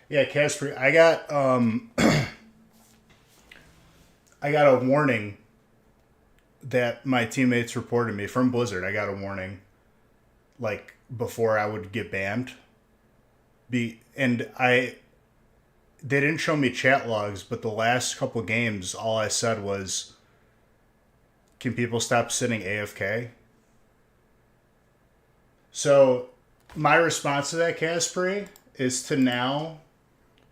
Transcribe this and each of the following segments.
Yeah, Casper, I got a warning that my teammates reported me from Blizzard. I got a warning like before I would get banned. And I they didn't show me chat logs, but the last couple games all I said was, "Can people stop sitting AFK?" So, my response to that, Casperi, is to now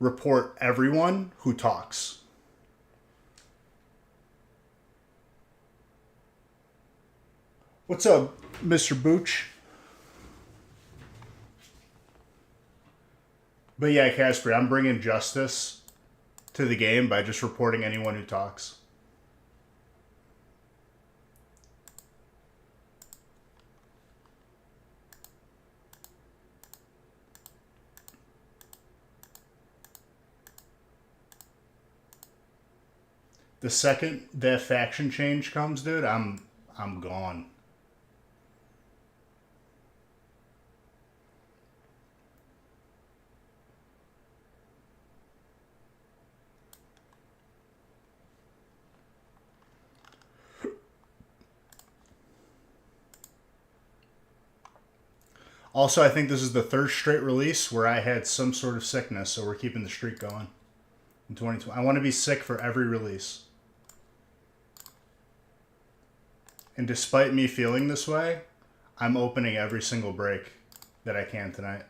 report everyone who talks. What's up, Mr. Booch? But yeah, Casper, I'm bringing justice to the game by just reporting anyone who talks. The second that faction change comes, dude, I'm gone. Also, I think this is the third straight release where I had some sort of sickness, so we're keeping the streak going in 2020. I want to be sick for every release. And despite me feeling this way, I'm opening every single break that I can tonight.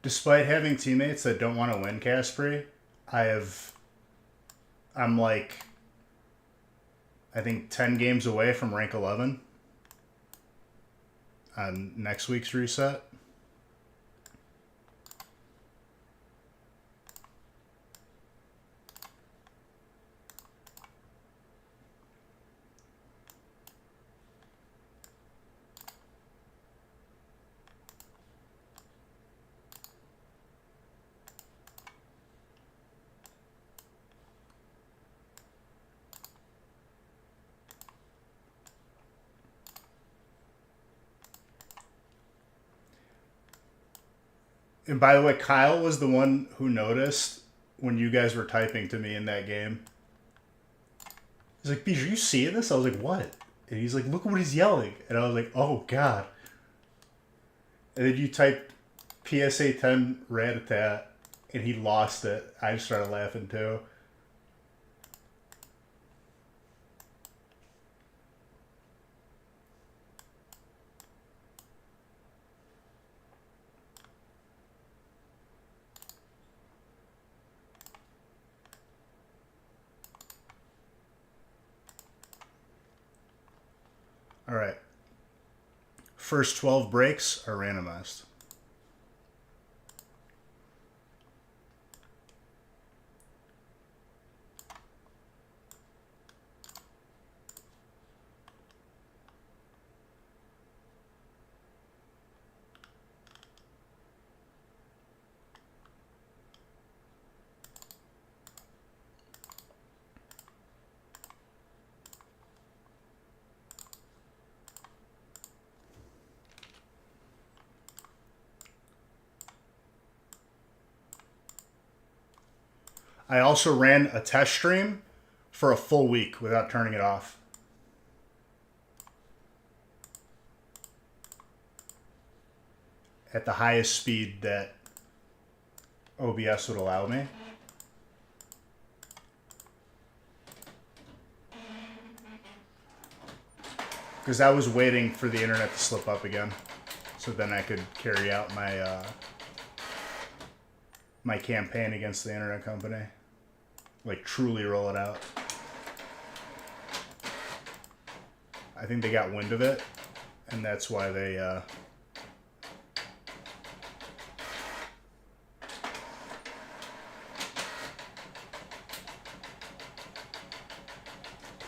Despite having teammates that don't want to win Caspri, I have I'm like I think 10 games away from rank 11 on next week's reset. And by the way, Kyle was the one who noticed when you guys were typing to me in that game. He's like, "Bijou, you see this?" I was like, "What?" And he's like, "Look at what he's yelling." And I was like, "Oh God." And then you typed PSA 10 Rat-a-tat and he lost it. I just started laughing too. All right. First 12 breaks are randomized. I also ran a test stream for a full week without turning it off at the highest speed that OBS would allow me. Because I was waiting for the internet to slip up again, so then I could carry out my campaign against the internet company, like truly roll it out. I think they got wind of it, and that's why they...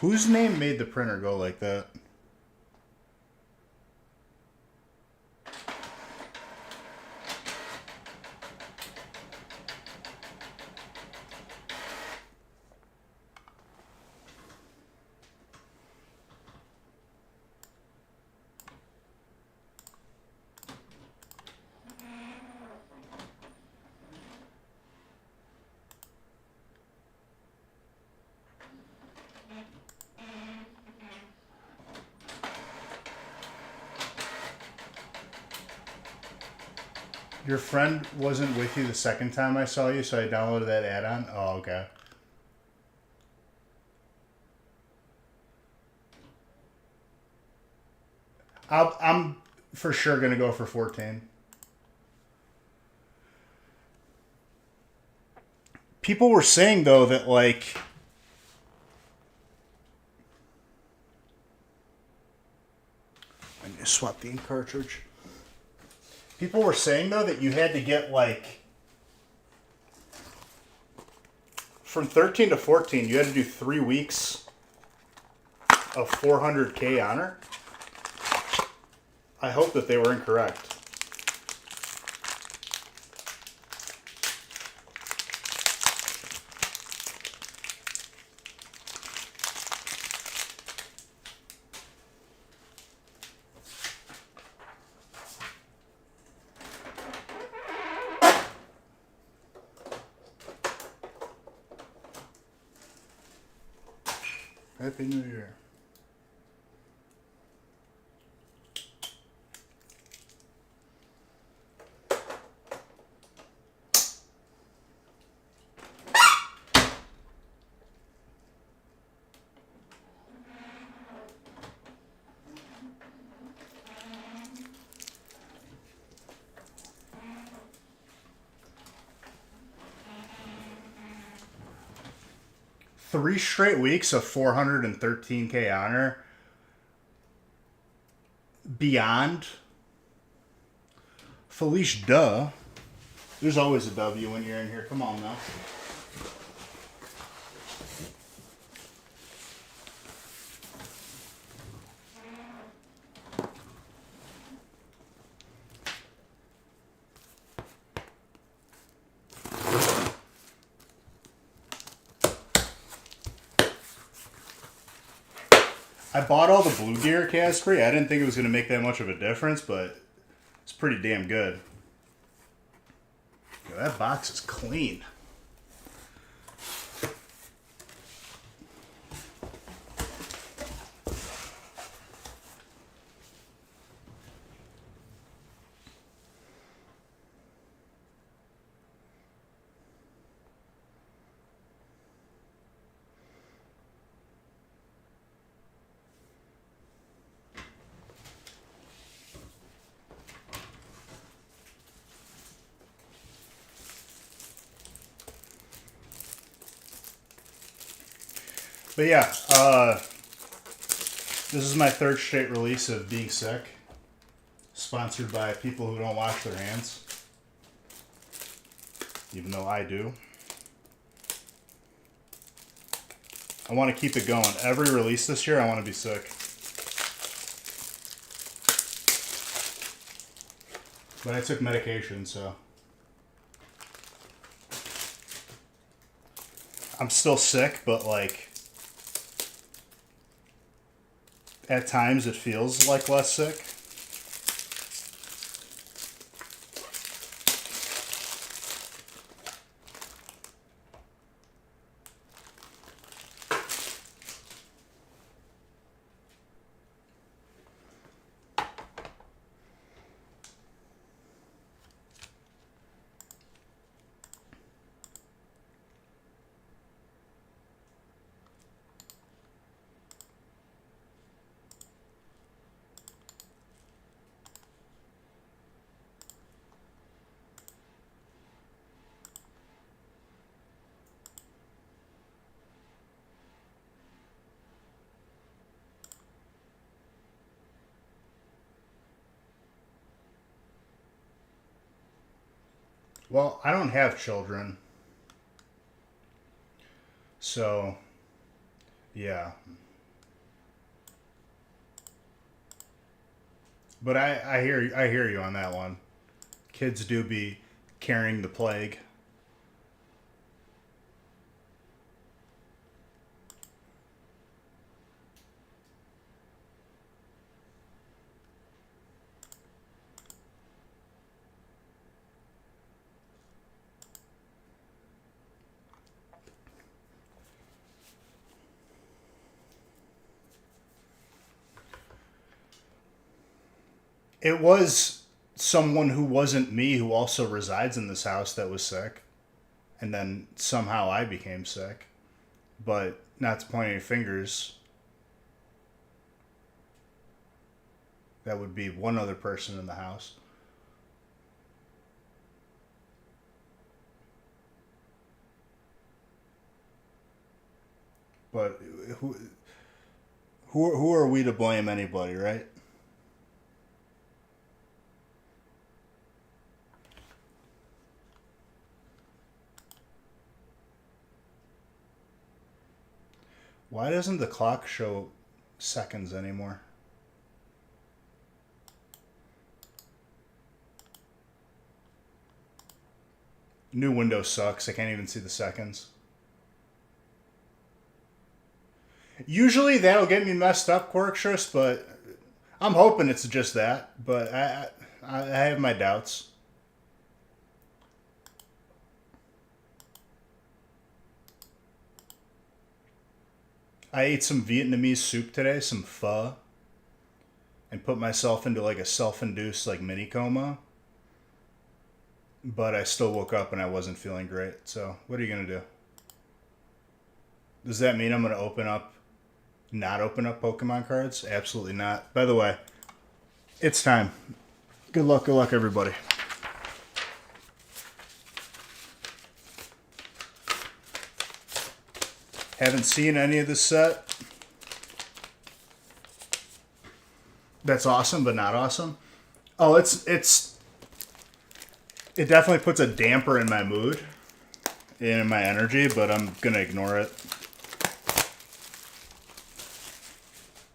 Whose name made the printer go like that? Your friend wasn't with you the second time I saw you, so I downloaded that add-on? Oh, okay. I'm for sure going to go for 14. People were saying, though, that, like... I need to swap the ink cartridge. People were saying, though, that you had to get, like... From 13 to 14, you had to do 3 weeks of 400K honor. I hope that they were incorrect. Happy New Year. Three straight weeks of 413K honor. Beyond. Felice, duh. There's always a W when you're in here. Come on now. I bought all the Blue Gear Casper. I didn't think it was going to make that much of a difference, but it's pretty damn good. Yo, that box is clean. But yeah, this is my third straight release of Being Sick. Sponsored by people who don't wash their hands. Even though I do. I want to keep it going. Every release this year, I want to be sick. But I took medication, so... I'm still sick, but like... At times it feels like less sick. Well, I don't have children. So, yeah. But I hear you on that one. Kids do be carrying the plague. It was someone who wasn't me who also resides in this house that was sick. And then somehow I became sick. But not to point any fingers, that would be one other person in the house. But who are we to blame anybody, right? Why doesn't the clock show seconds anymore? New window sucks. I can't even see the seconds. Usually that'll get me messed up, Quirkstress, but I'm hoping it's just that. But I have my doubts. I ate some Vietnamese soup today, some pho, and put myself into like a self-induced like mini coma. But I still woke up and I wasn't feeling great. So what are you gonna do? Does that mean I'm gonna not open up Pokemon cards? Absolutely not. By the way, it's time. Good luck, everybody. Haven't seen any of this set. That's awesome, but not awesome. Oh, it definitely puts a damper in my mood and in my energy, but I'm gonna ignore it.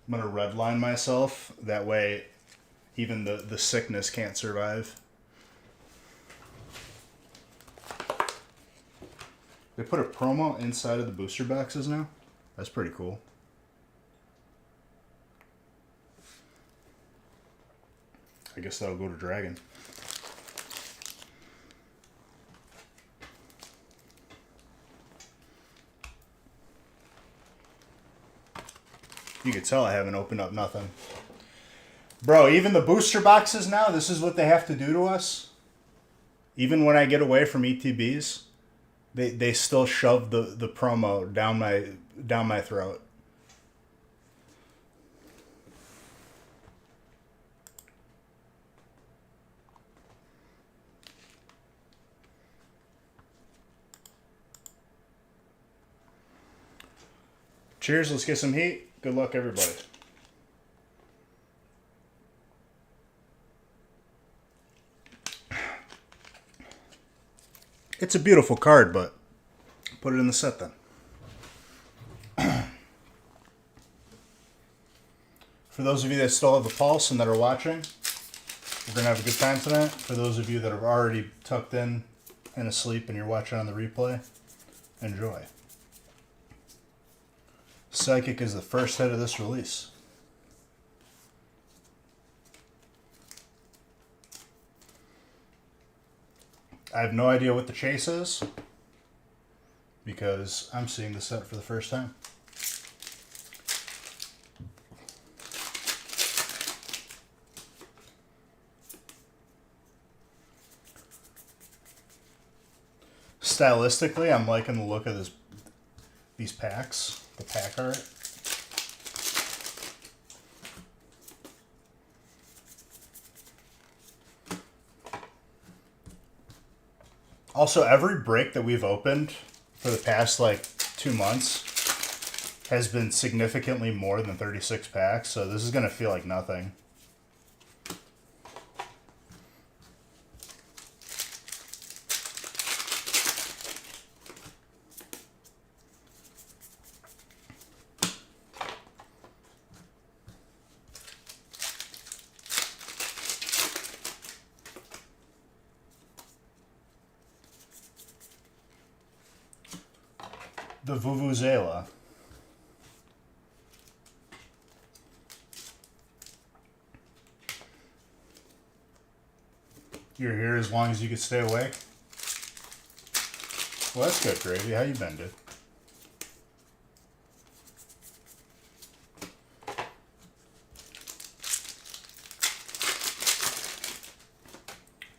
I'm gonna redline myself. That way, even the sickness can't survive. They put a promo inside of the booster boxes now? That's pretty cool. I guess that'll go to Dragon. You could tell I haven't opened up nothing. Bro, even the booster boxes now, this is what they have to do to us? Even when I get away from ETBs? They still shove the promo down my throat. Cheers, let's get some heat. Good luck, everybody. It's a beautiful card, but put it in the set then. For those of you that still have a pulse and that are watching, we're going to have a good time tonight. For those of you that are already tucked in and asleep and you're watching on the replay, enjoy. Psychic is the first hit of this release. I have no idea what the chase is because I'm seeing the set for the first time. Stylistically, I'm liking the look of these packs, the pack art. Also, every break that we've opened for the past like 2 months has been significantly more than 36 packs, so this is going to feel like nothing. the Vuvuzela. You're here as long as you can stay awake? Well, that's good, Gravy. How you been, dude?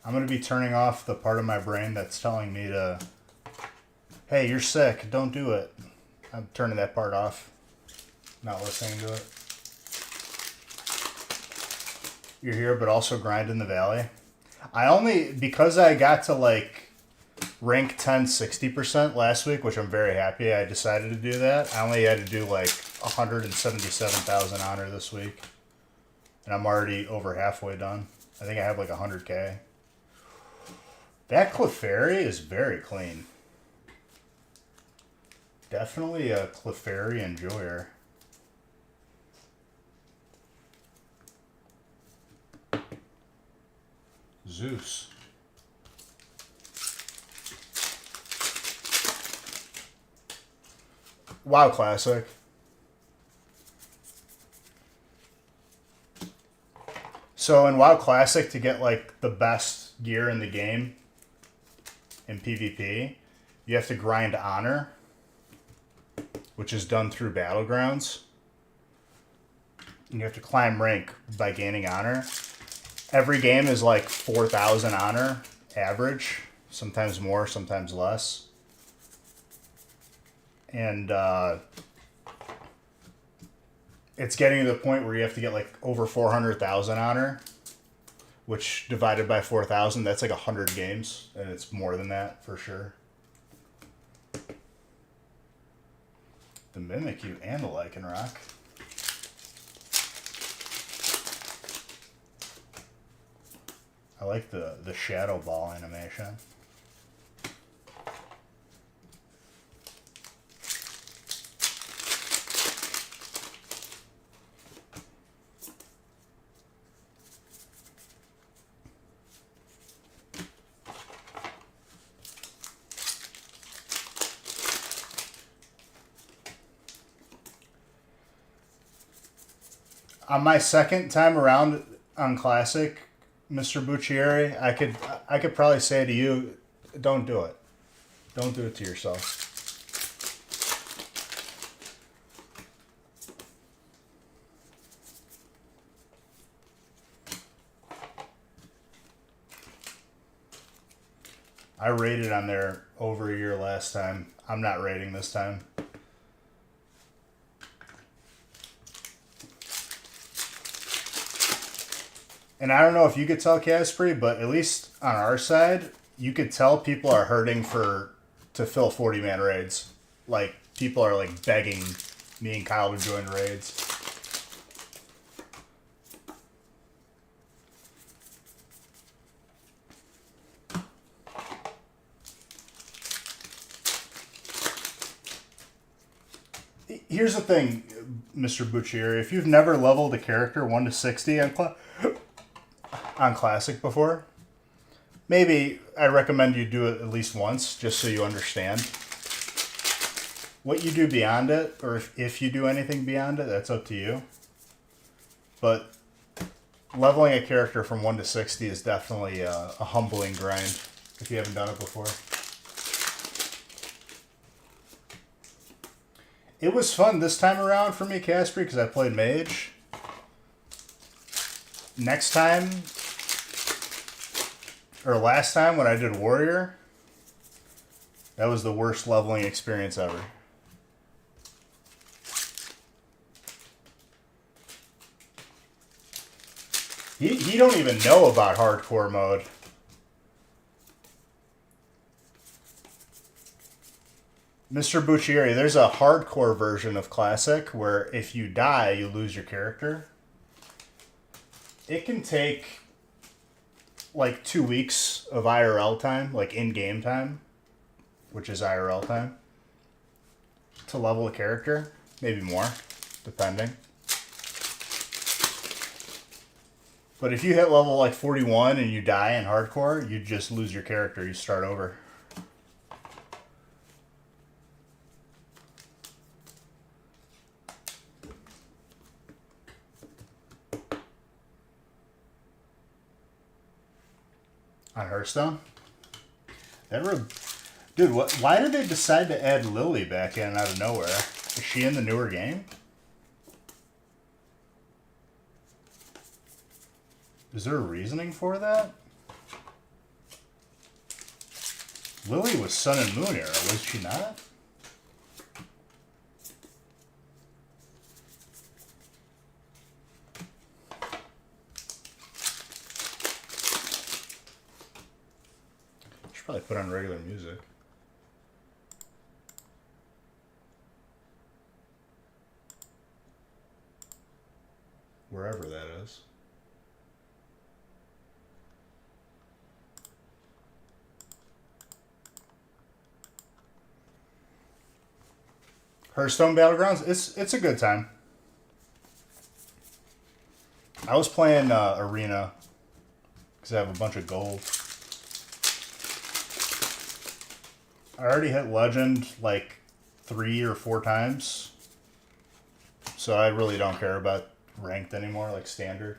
I'm going to be turning off the part of my brain that's telling me to, hey, you're sick, don't do it. I'm turning that part off, not listening to it. You're here, but also grind in the valley. Because I got to like rank 10 60% last week, which I'm very happy I decided to do that. I only had to do like 177,000 honor this week. And I'm already over halfway done. I think I have like 100k. That Clefairy is very clean. Definitely a Clefairy enjoyer. Zeus. WoW Classic. So in WoW Classic, to get like the best gear in the game in PvP, you have to grind honor, which is done through Battlegrounds. And you have to climb rank by gaining honor. Every game is like 4,000 honor average, sometimes more, sometimes less. And it's getting to the point where you have to get like over 400,000 honor, which divided by 4,000, that's like 100 games, and it's more than that for sure. The Mimikyu and the Lycanroc. I like the Shadow Ball animation. On my second time around on Classic, Mr. Buccieri, I could probably say to you, don't do it. Don't do it to yourself. I rated on there over a year last time. I'm not rating this time. And I don't know if you could tell, Casper, but at least on our side, you could tell people are hurting to fill 40-man raids. Like, people are like begging me and Kyle to join raids. Here's the thing, Mr. Buccieri. If you've never leveled a character 1 to 60 on Classic before, maybe I recommend you do it at least once, just so you understand. What you do beyond it, or if you do anything beyond it, that's up to you. But leveling a character from 1 to 60 is definitely a humbling grind if you haven't done it before. It was fun this time around for me, Casper, because I played Mage. Next time, or last time when I did Warrior, that was the worst leveling experience ever. He don't even know about hardcore mode. Mr. Buccieri, there's a hardcore version of Classic where if you die, you lose your character. It can take like 2 weeks of IRL time, like in-game time, which is IRL time, to level a character. Maybe more, depending. But if you hit level like 41 and you die in hardcore, you just lose your character. You start over. On Hearthstone? Dude, why did they decide to add Lily back in out of nowhere? Is she in the newer game? Is there a reasoning for that? Lily was Sun and Moon era, was she not? Should probably put on regular music. Wherever that is. Hearthstone Battlegrounds, it's a good time. I was playing Arena because I have a bunch of gold. I already hit Legend like 3 or 4 times, so I really don't care about ranked anymore, like standard.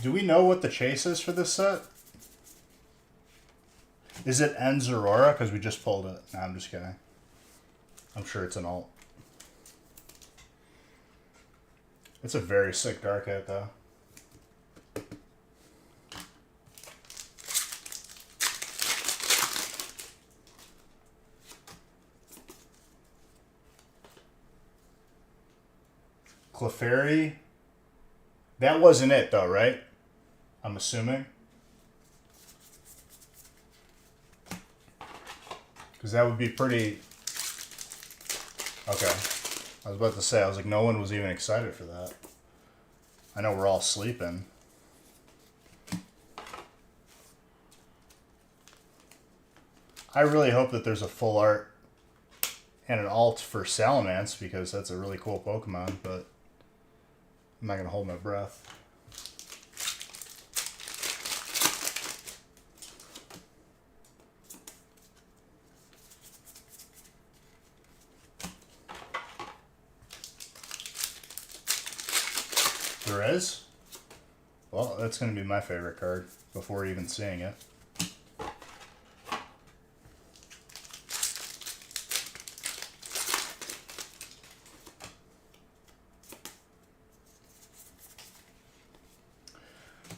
Do we know what the chase is for this set? Is it Ends Aurora? Because we just pulled it. No, I'm just kidding. I'm sure it's an alt. It's a very sick Dark Hat, though. Clefairy. That wasn't it, though, right? I'm assuming. Because that would be pretty... Okay. I was about to say, I was like, no one was even excited for that. I know we're all sleeping. I really hope that there's a full art and an alt for Salamence, because that's a really cool Pokemon, but I'm not going to hold my breath. There is? Well, that's going to be my favorite card before even seeing it.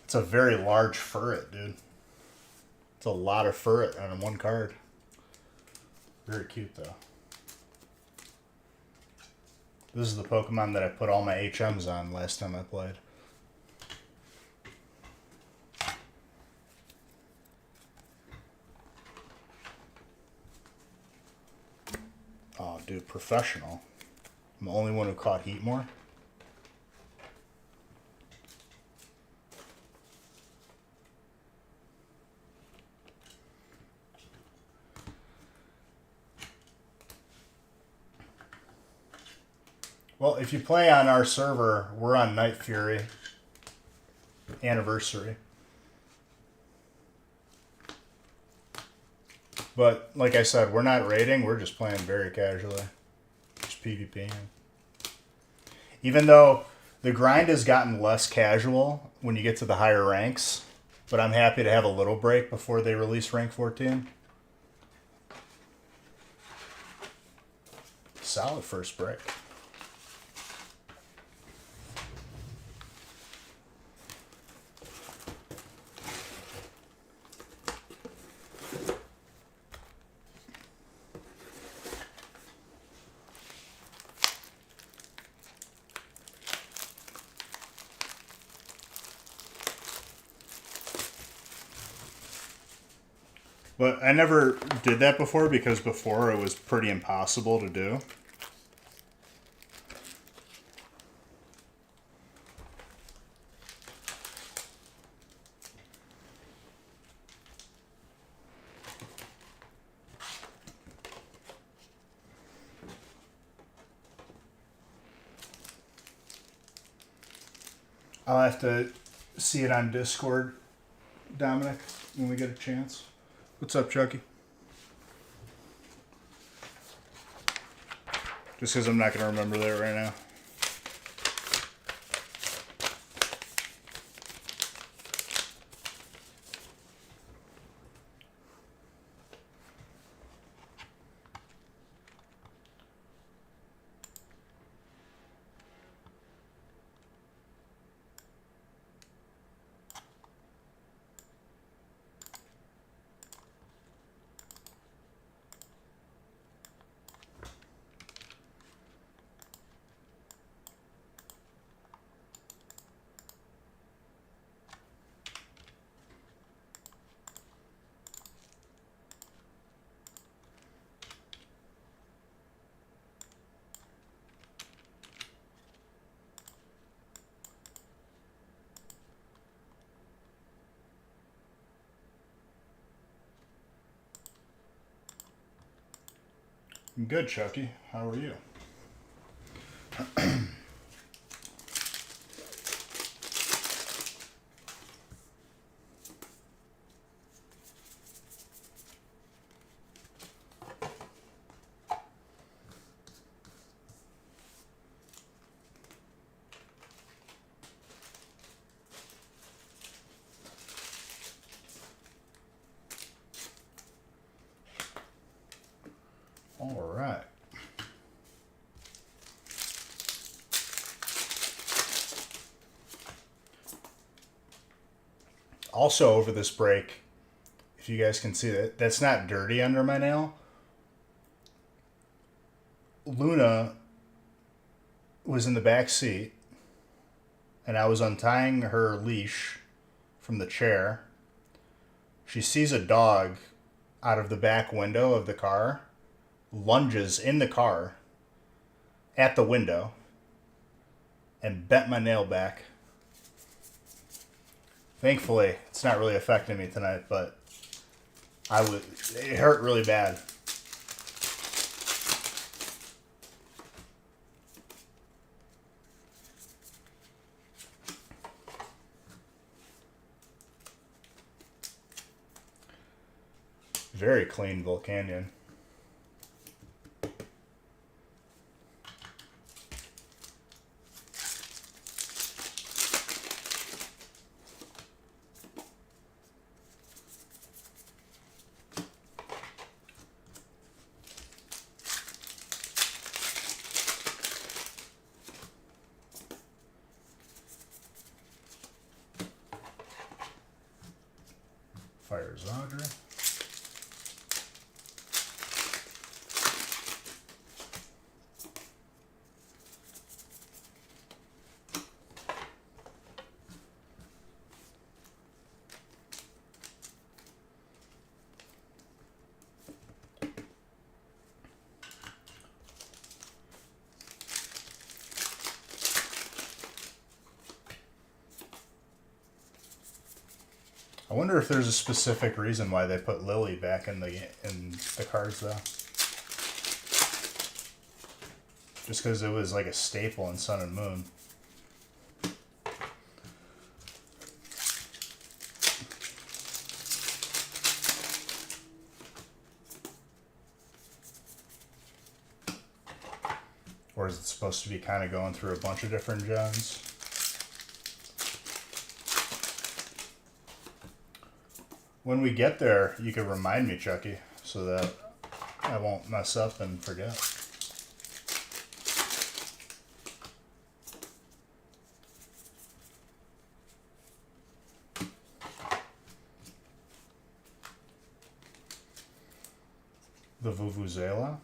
It's a very large Furret, dude. It's a lot of Furret on one card. Very cute, though. This is the Pokemon that I put all my HMs on last time I played. Oh, dude, professional. I'm the only one who caught Heatmore. Well, if you play on our server, we're on Night Fury Anniversary. But, like I said, we're not raiding, we're just playing very casually. Just PvP. Even though the grind has gotten less casual when you get to the higher ranks, but I'm happy to have a little break before they release rank 14. Solid first break. But I never did that before, because before it was pretty impossible to do. I'll have to see it on Discord, Dominic, when we get a chance. What's up, Chucky? Just because I'm not going to remember that right now. I'm good, Chucky. How are you? All right. Also, over this break, if you guys can see that, that's not dirty under my nail. Luna was in the back seat, and I was untying her leash from the chair. She sees a dog out of the back window of the car, lunges in the car at the window, and bent my nail back. Thankfully, it's not really affecting me tonight, but it hurt really bad. Very clean Volcanion. Fire Zodra. I wonder if there's a specific reason why they put Lily back in the cards, though. Just because it was like a staple in Sun and Moon. Or is it supposed to be kind of going through a bunch of different gens? When we get there, you can remind me, Chucky, so that I won't mess up and forget. The Vuvuzela.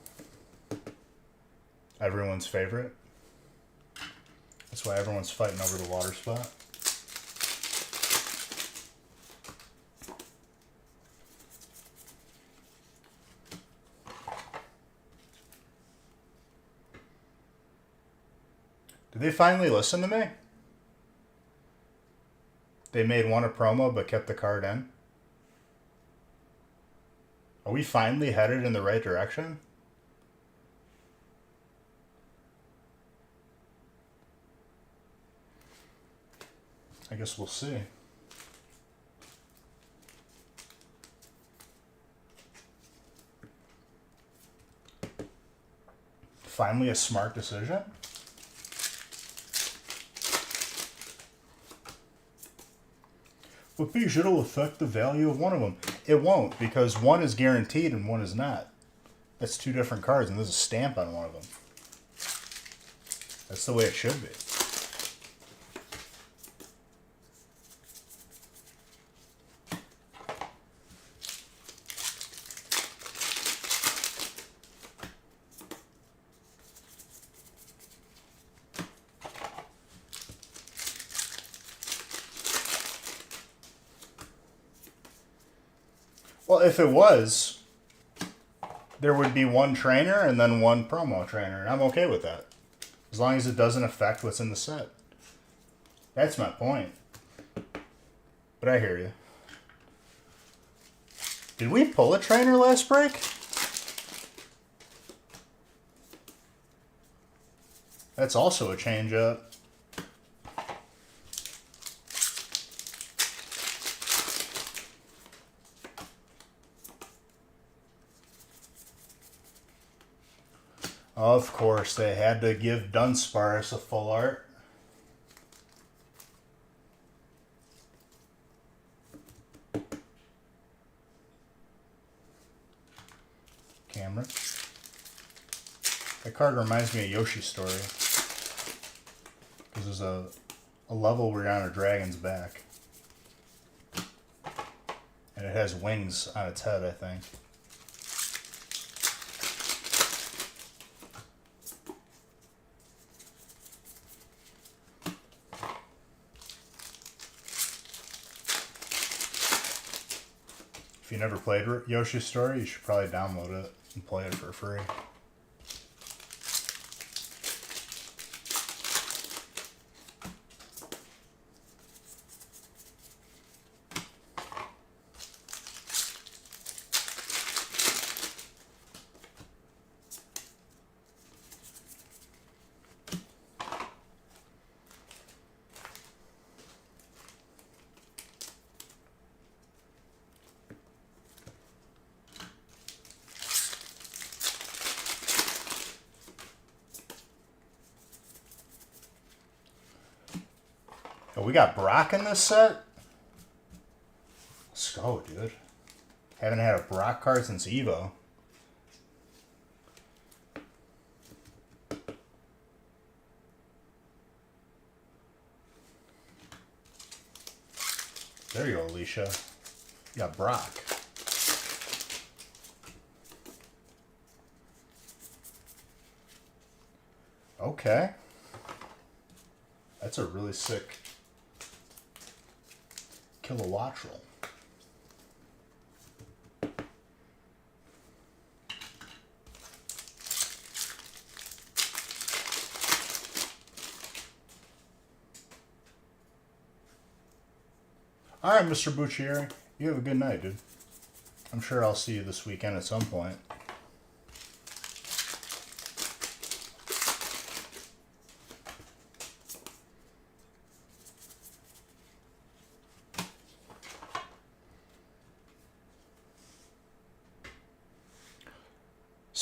Everyone's favorite. That's why everyone's fighting over the water spot. Did they finally listen to me? They made one a promo but kept the card in? Are we finally headed in the right direction? I guess we'll see. Finally a smart decision. But because it'll affect the value of one of them. It won't, because one is guaranteed and one is not. That's two different cards, and there's a stamp on one of them. That's the way it should be. Well, if it was, there would be one trainer and then one promo trainer, and I'm okay with that. As long as it doesn't affect what's in the set. That's my point. But I hear you. Did we pull a trainer last break? That's also a change up. Of course, they had to give Dunsparce a full art. Cameron. That card reminds me of Yoshi's Story. Because there's a level where you're on a dragon's back. And it has wings on its head, I think. If you never played Yoshi's Story, you should probably download it and play it for free. Oh, we got Brock in this set? Let's go, dude. Haven't had a Brock card since Evo. There you go, Alicia. You got Brock. Okay. That's a really sick Kilowattrel. All right, Mr. Buccieri. You have a good night, dude. I'm sure I'll see you this weekend at some point.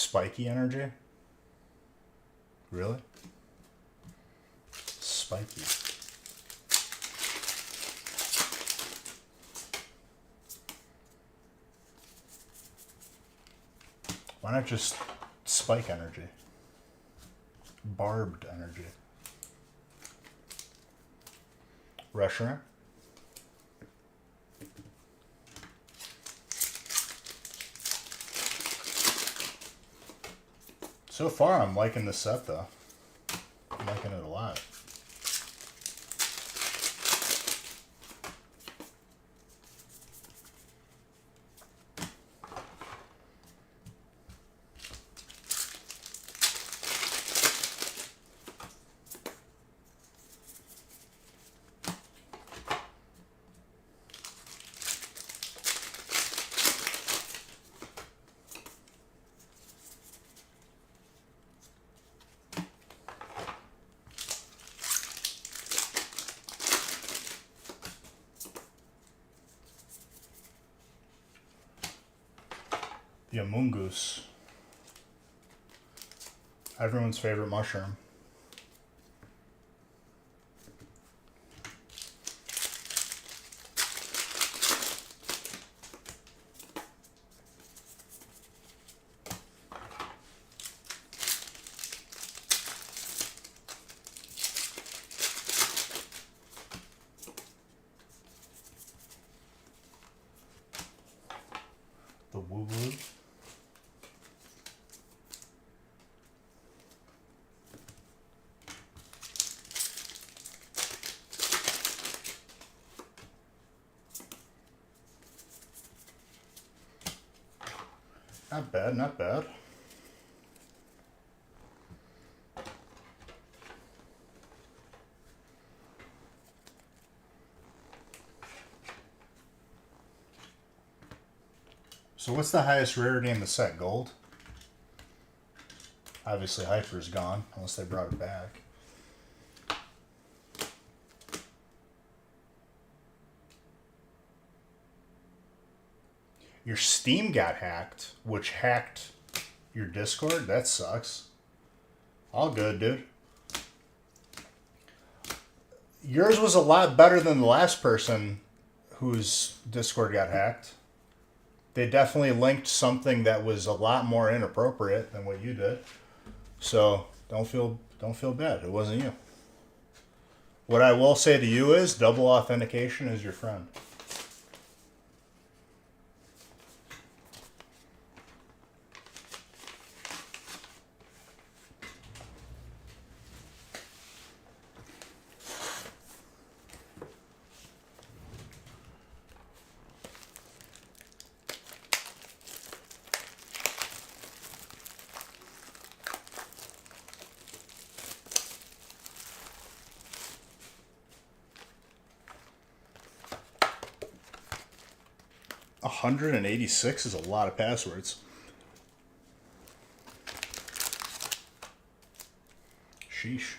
Spiky energy? Really? Spiky. Why not just spike energy? Barbed energy. Reshiram? So far, I'm liking this set, though. I'm liking it a lot. The Amungus. Everyone's favorite mushroom. The woo-woo. Not bad, not bad. So what's the highest rarity in the set? Gold? Obviously Hyper's gone, unless they brought it back. Your Steam got hacked, which hacked your Discord? That sucks. All good, dude. Yours was a lot better than the last person whose Discord got hacked. They definitely linked something that was a lot more inappropriate than what you did. So don't feel bad. It wasn't you. What I will say to you is double authentication is your friend. $186 is a lot of passwords. Sheesh.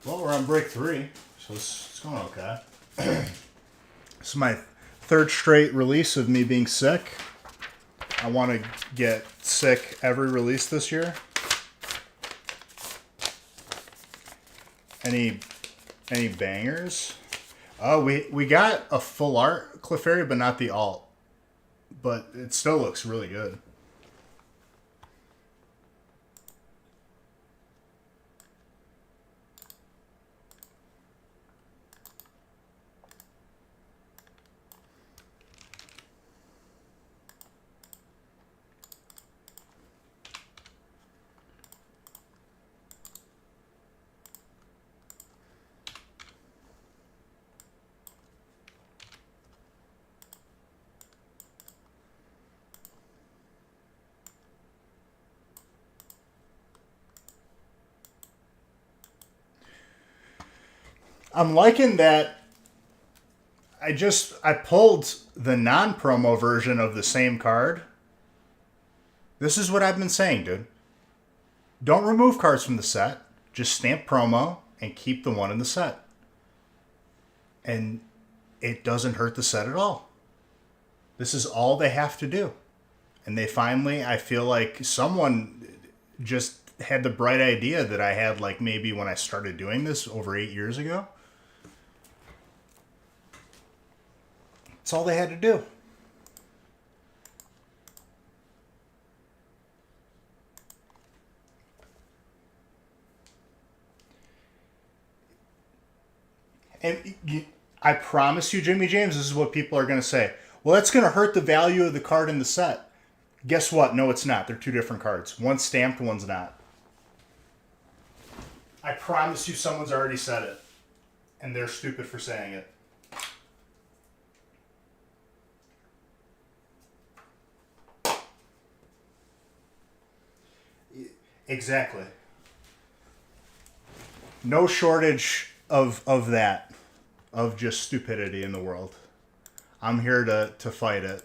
Well, we're on break 3, so it's going okay. This is my third straight release of me being sick. I want to get sick every release this year. Any bangers? Oh, we got a full art Clefairy, but not the alt. But it still looks really good. I'm liking that I pulled the non-promo version of the same card. This is what I've been saying, dude. Don't remove cards from the set. Just stamp promo and keep the one in the set. And it doesn't hurt the set at all. This is all they have to do. And they finally, I feel like someone just had the bright idea that I had like maybe when I started doing this over 8 years ago. That's all they had to do. And I promise you, Jimmy James, this is what people are going to say. Well, that's going to hurt the value of the card in the set. Guess what? No, it's not. They're two different cards. One's stamped, one's not. I promise you someone's already said it. And they're stupid for saying it. Exactly. No shortage of that. Of just stupidity in the world. I'm here to fight it.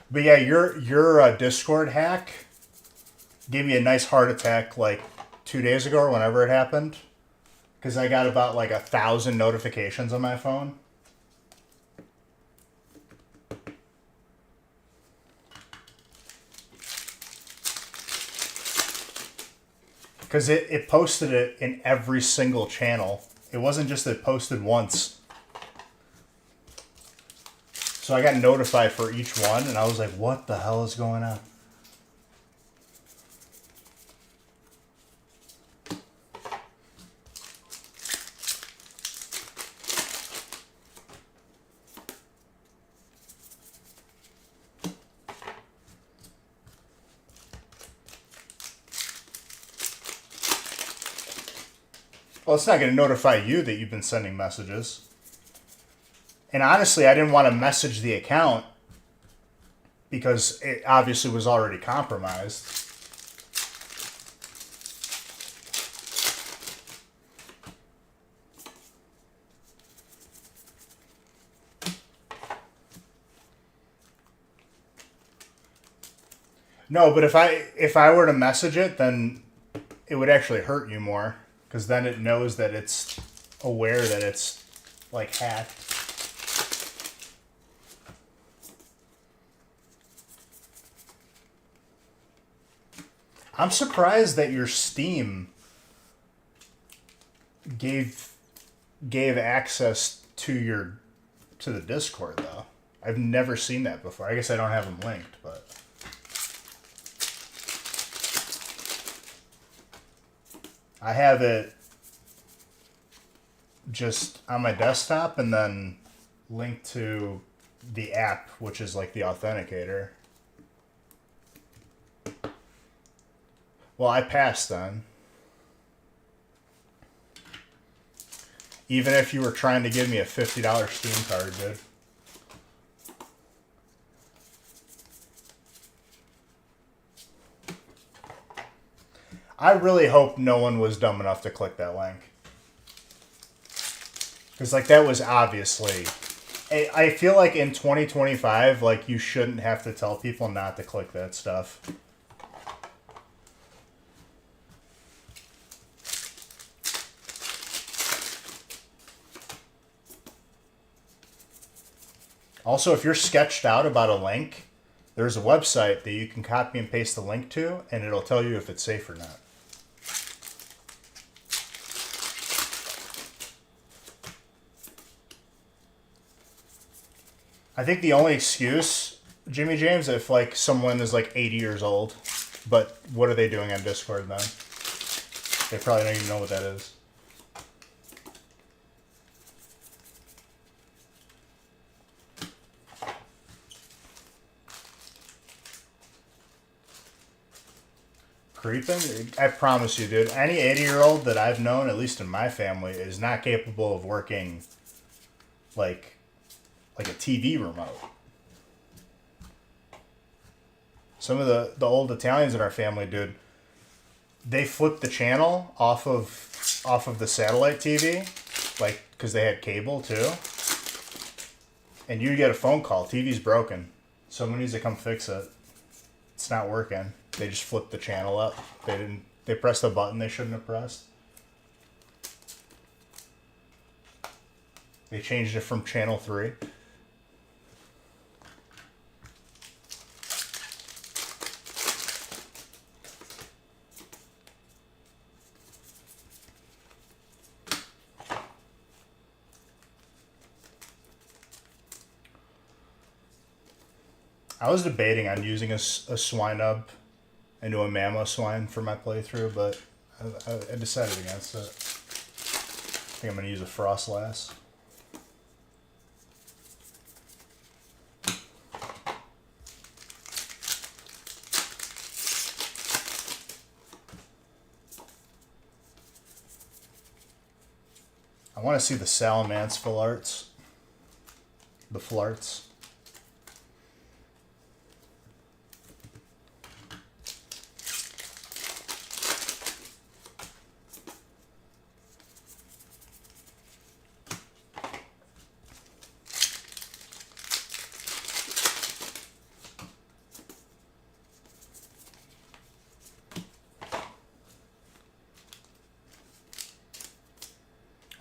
But yeah, your Discord hack gave me a nice heart attack like 2 days ago or whenever it happened, because I got about like 1,000 notifications on my phone. Because it posted it in every single channel. It wasn't just that it posted once. So I got notified for each one, and I was like, what the hell is going on? Well, it's not going to notify you that you've been sending messages. And honestly, I didn't want to message the account because it obviously was already compromised. No, but if I were to message it, then it would actually hurt you more, because then it knows that it's aware that it's like hacked. I'm surprised that your Steam gave access to the Discord though. I've never seen that before. I guess I don't have them linked, but I have it just on my desktop and then linked to the app, which is like the authenticator. Well, I passed then. Even if you were trying to give me a $50 Steam card, dude. I really hope no one was dumb enough to click that link. Because, like, that was obviously... I feel like in 2025, like, you shouldn't have to tell people not to click that stuff. Also, if you're sketched out about a link, there's a website that you can copy and paste the link to, and it'll tell you if it's safe or not. I think the only excuse, Jimmy James, if like someone is like 80 years old, but what are they doing on Discord then? They probably don't even know what that is. Creeping? I promise you, dude. Any 80-year-old that I've known, at least in my family, is not capable of working like a TV remote. Some of the old Italians in our family, dude, they flipped the channel off of the satellite TV, like, because they had cable too. And you get a phone call, TV's broken. Someone needs to come fix it. It's not working. They just flipped the channel up. They pressed a button they shouldn't have pressed. They changed it from channel 3. I was debating on using a swine up into a mammo swine for my playthrough, but I decided against it. I think I'm going to use a Frostlass. I want to see the Salamence Flarts. The Flarts.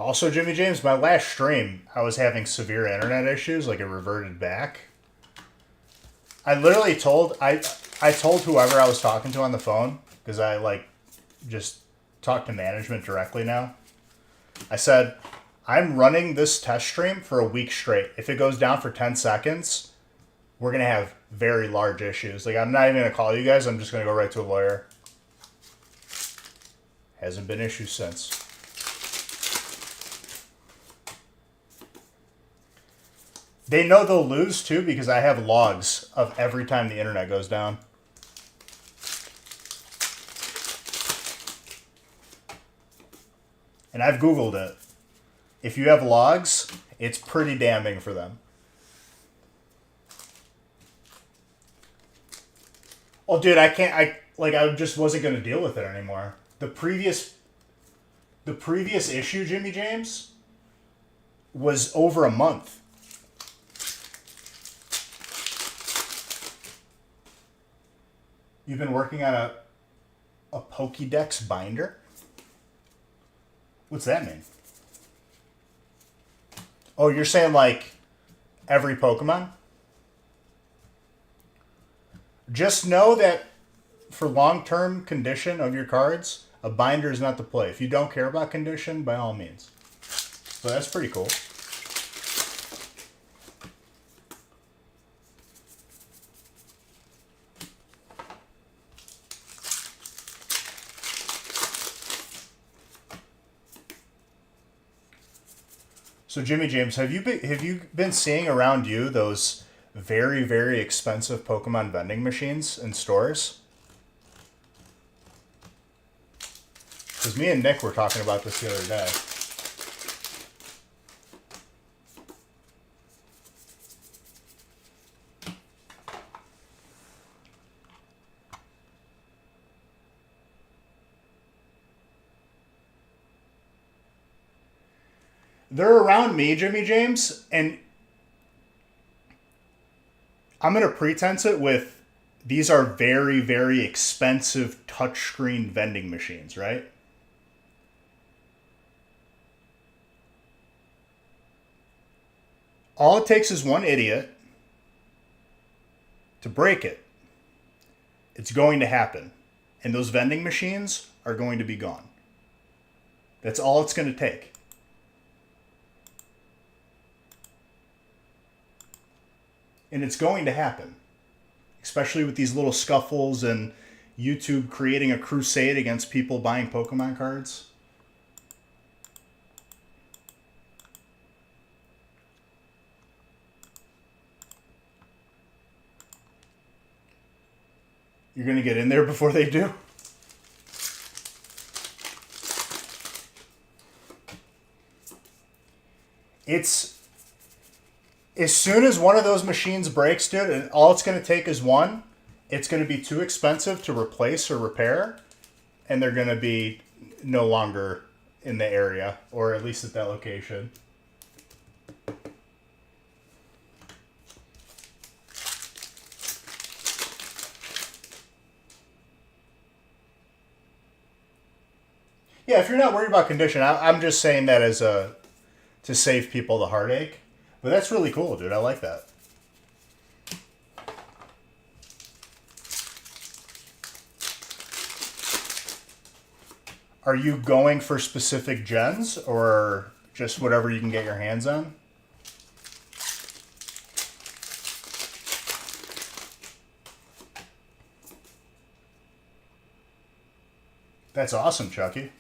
Also, Jimmy James, my last stream, I was having severe internet issues, like it reverted back. I literally I told whoever I was talking to on the phone, because I like just talk to management directly now. I said, I'm running this test stream for a week straight. If it goes down for 10 seconds, we're going to have very large issues. Like, I'm not even going to call you guys. I'm just going to go right to a lawyer. Hasn't been issues since. They know they'll lose, too, because I have logs of every time the internet goes down. And I've Googled it. If you have logs, it's pretty damning for them. Oh, dude, I just wasn't going to deal with it anymore. The previous issue, Jimmy James, was over a month. You've been working on a Pokédex binder? What's that mean? Oh, you're saying like every Pokemon? Just know that for long-term condition of your cards, a binder is not the play. If you don't care about condition, by all means. So that's pretty cool. So Jimmy James, have you been seeing around you those very, very expensive Pokemon vending machines in stores? Because me and Nick were talking about this the other day. They're around me, Jimmy James, and I'm going to pretense it with these are very, very expensive touchscreen vending machines, right? All it takes is one idiot to break it. It's going to happen. And those vending machines are going to be gone. That's all it's going to take. And it's going to happen, especially with these little scuffles and YouTube creating a crusade against people buying Pokemon cards. You're going to get in there before they do? It's... As soon as one of those machines breaks, dude, and all it's going to take is one, it's going to be too expensive to replace or repair, and they're going to be no longer in the area, or at least at that location. Yeah, if you're not worried about condition, I'm just saying that as to save people the heartache. But that's really cool, dude. I like that. Are you going for specific gens or just whatever you can get your hands on? That's awesome, Chucky.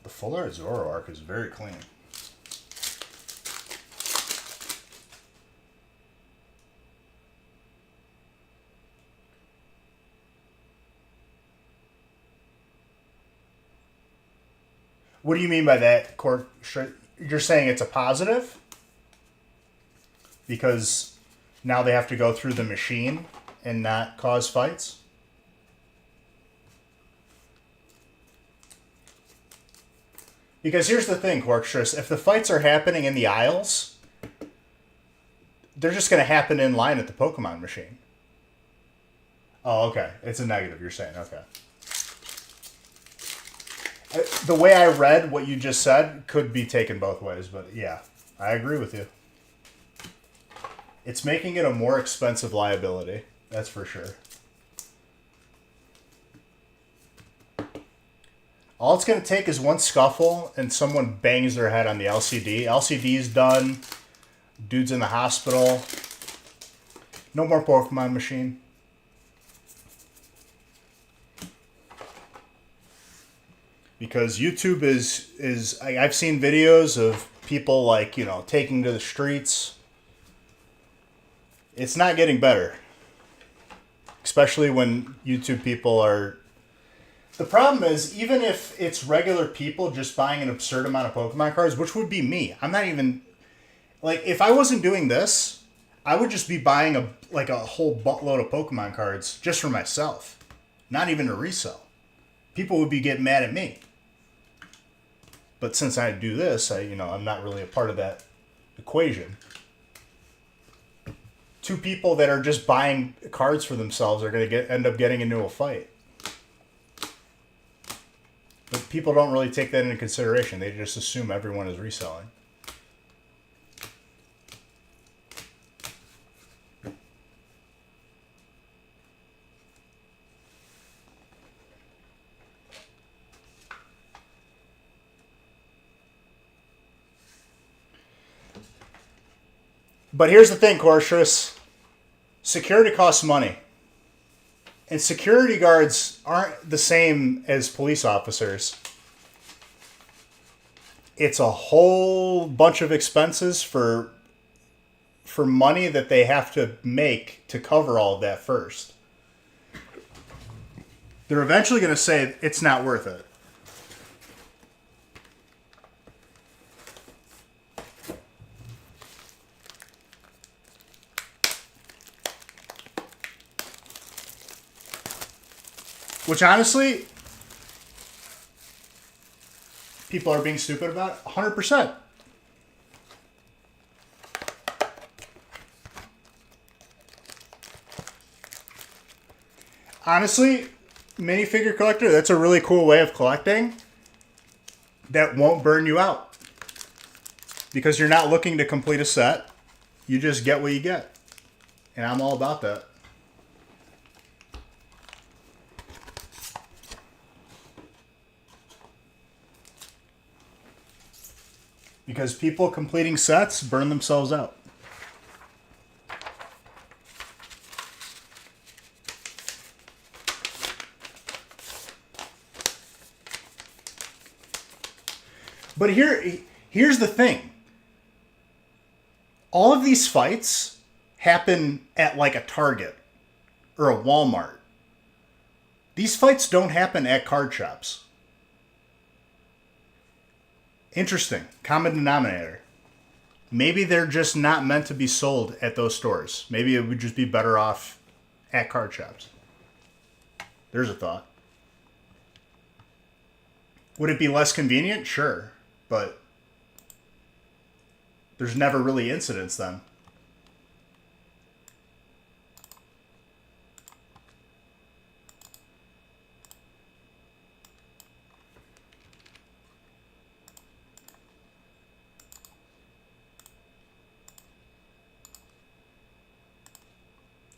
Full Art Zoroark is very clean. What do you mean by that, Court? You're saying it's a positive? Because now they have to go through the machine and not cause fights? Because here's the thing, Quarkstress. If the fights are happening in the aisles, they're just going to happen in line at the Pokemon machine. Oh, okay. It's a negative, you're saying. Okay. The way I read what you just said could be taken both ways, but yeah, I agree with you. It's making it a more expensive liability. That's for sure. All it's going to take is one scuffle and someone bangs their head on the LCD. LCD's done. Dude's in the hospital. No more Pokemon machine. Because YouTube is I've seen videos of people like, you know, taking to the streets. It's not getting better. Especially when YouTube people are... The problem is, even if it's regular people just buying an absurd amount of Pokemon cards, which would be me. I'm not even... Like, if I wasn't doing this, I would just be buying a whole buttload of Pokemon cards just for myself. Not even to resell. People would be getting mad at me. But since I do this, I'm not really a part of that equation. Two people that are just buying cards for themselves are going to end up getting into a fight. But people don't really take that into consideration. They just assume everyone is reselling. But here's the thing, Corshus. Security costs money. And security guards aren't the same as police officers. It's a whole bunch of expenses for money that they have to make to cover all of that first. They're eventually going to say it's not worth it. Which honestly, people are being stupid about 100%. Honestly, minifigure collector, that's a really cool way of collecting that won't burn you out. Because you're not looking to complete a set. You just get what you get. And I'm all about that. Because people completing sets burn themselves out. But here's the thing. All of these fights happen at like a Target or a Walmart. These fights don't happen at card shops. Interesting. Common denominator. Maybe they're just not meant to be sold at those stores. Maybe it would just be better off at card shops. There's a thought. Would it be less convenient? Sure. But there's never really incidents then.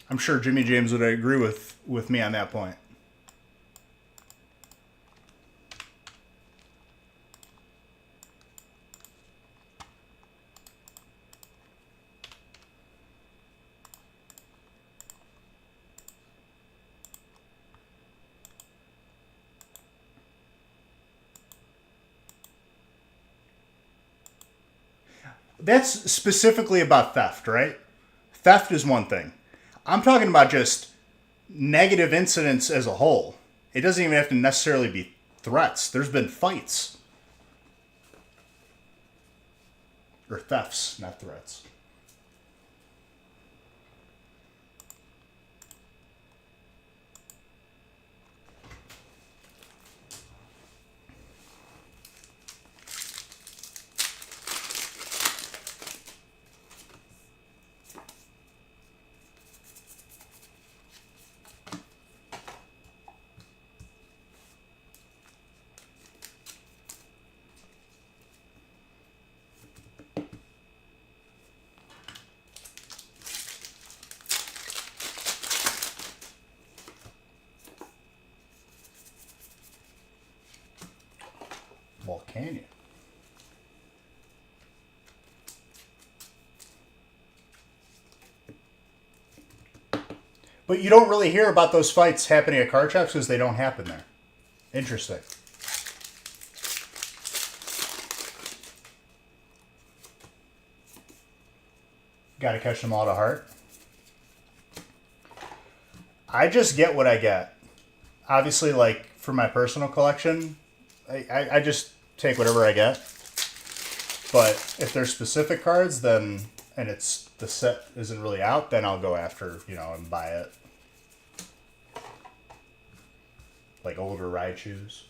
I'm sure Jimmy James would agree with me on that point. That's specifically about theft, right? Theft is one thing. I'm talking about just negative incidents as a whole. It doesn't even have to necessarily be threats. There's been fights. Or thefts, not threats. can you? But you don't really hear about those fights happening at card shops because they don't happen there. Interesting. Got to catch them all to heart. I just get what I get. Obviously, like, for my personal collection, I just take whatever I get. But if there's specific cards, then, and it's, the set isn't really out, then I'll go after, you know, and buy it. Like older Raichus.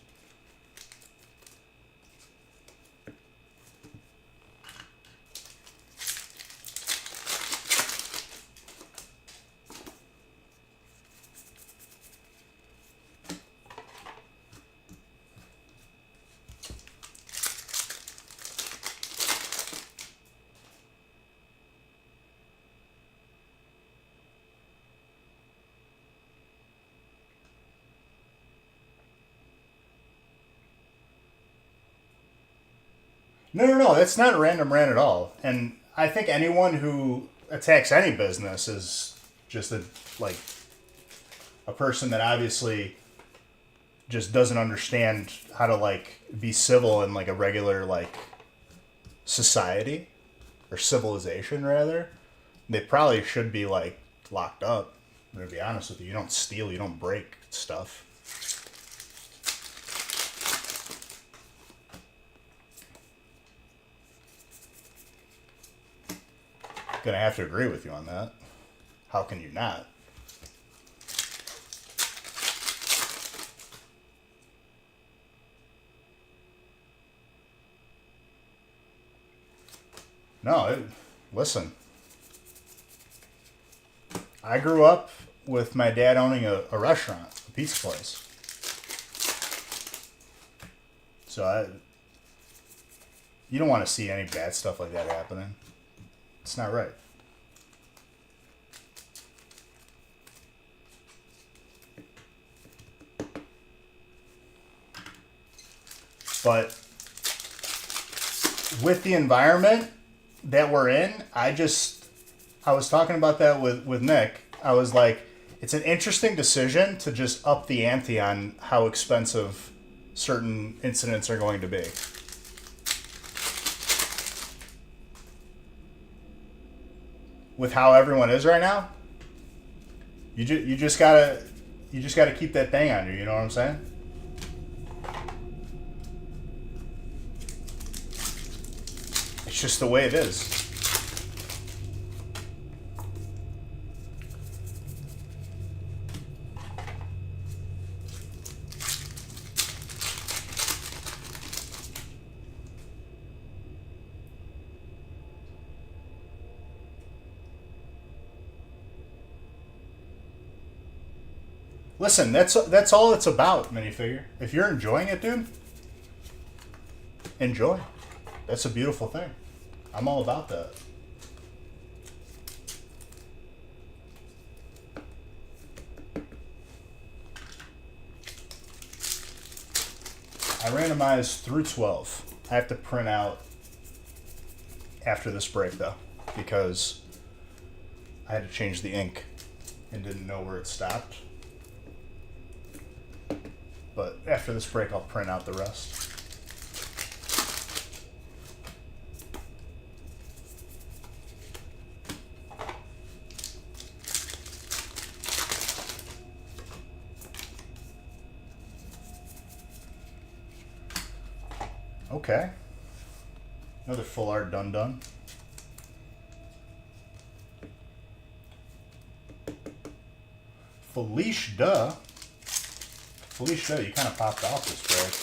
No, that's not a random rant at all. And I think anyone who attacks any business is just like a person that obviously just doesn't understand how to like be civil in like a regular like society or civilization rather. They probably should be like locked up. I'm gonna be honest with you. You don't steal, you don't break stuff. Gonna have to agree with you on that. How can you not? No, listen. I grew up with my dad owning a restaurant, a pizza place. So you don't want to see any bad stuff like that happening. It's not right. But with the environment that we're in, I was talking about that with Nick. I was like, it's an interesting decision to just up the ante on how expensive certain incidents are going to be. With how everyone is right now, you just gotta keep that thing on you. You know what I'm saying? It's just the way it is. Listen, that's all it's about, minifigure. If you're enjoying it, dude, enjoy. That's a beautiful thing. I'm all about that. I randomized through 12. I have to print out after this break, though, because I had to change the ink and didn't know where it stopped. But after this break, I'll print out the rest. Okay. Another full art done. Felicia, you kind of popped off this break.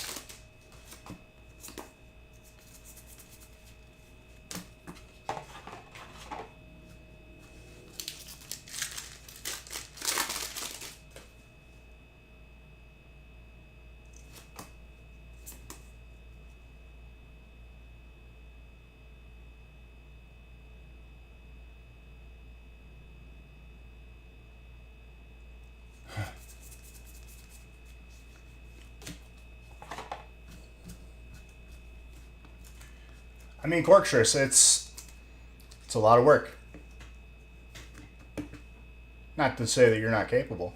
mean, Corkscrews, it's a lot of work. Not to say that you're not capable.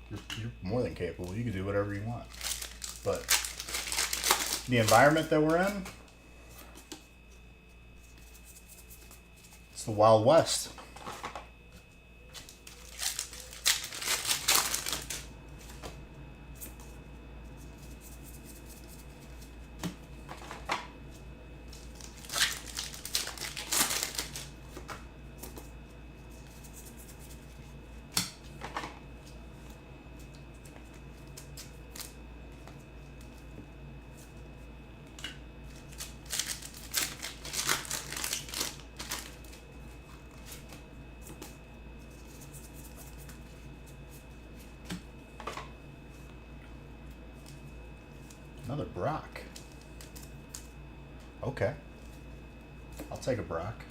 You're more than capable. You can do whatever you want. But the environment that we're in, it's the Wild West. Another Brock. Okay. I'll take a Brock.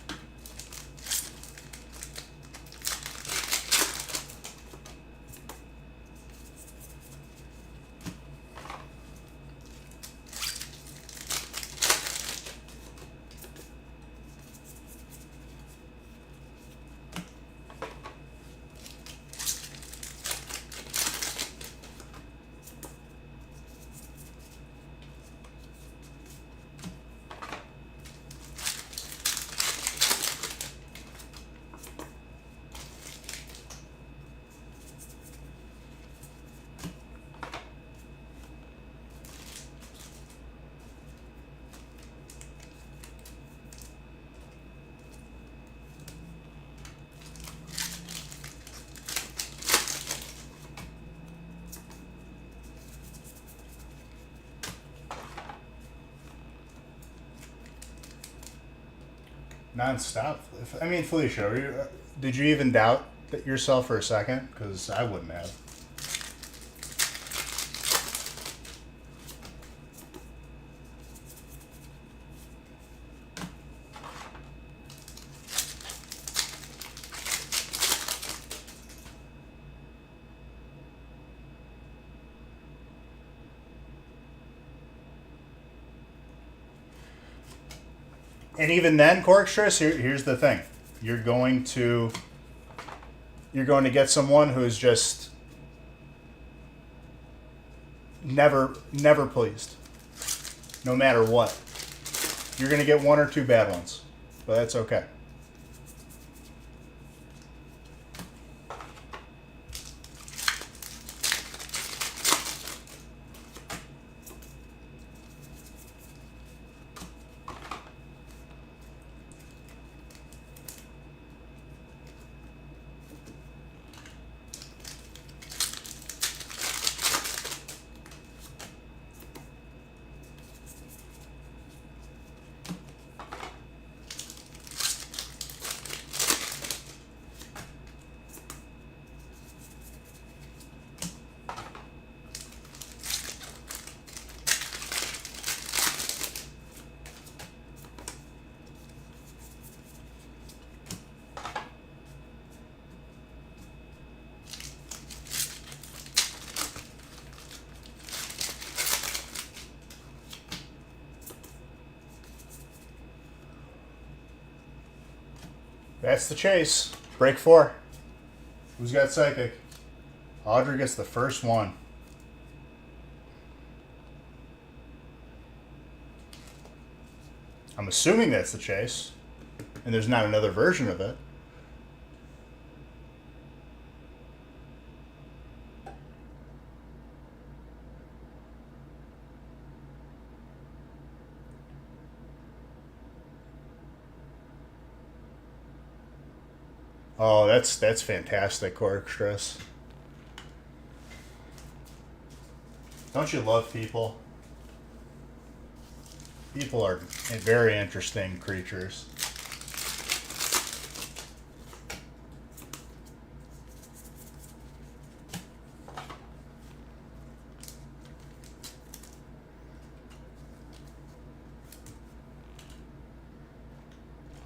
Non-stop. I mean, Felicia, did you even doubt yourself for a second? Because I wouldn't have. And even then, Corkscrews, here's the thing: you're going to get someone who is just never pleased, no matter what. You're going to get one or two bad ones, but that's okay. That's the chase. Break 4. Who's got Psychic? Audrey gets the first one. I'm assuming that's the chase. And there's not another version of it. Oh, that's fantastic, Corkscrews. Don't you love people? People are very interesting creatures.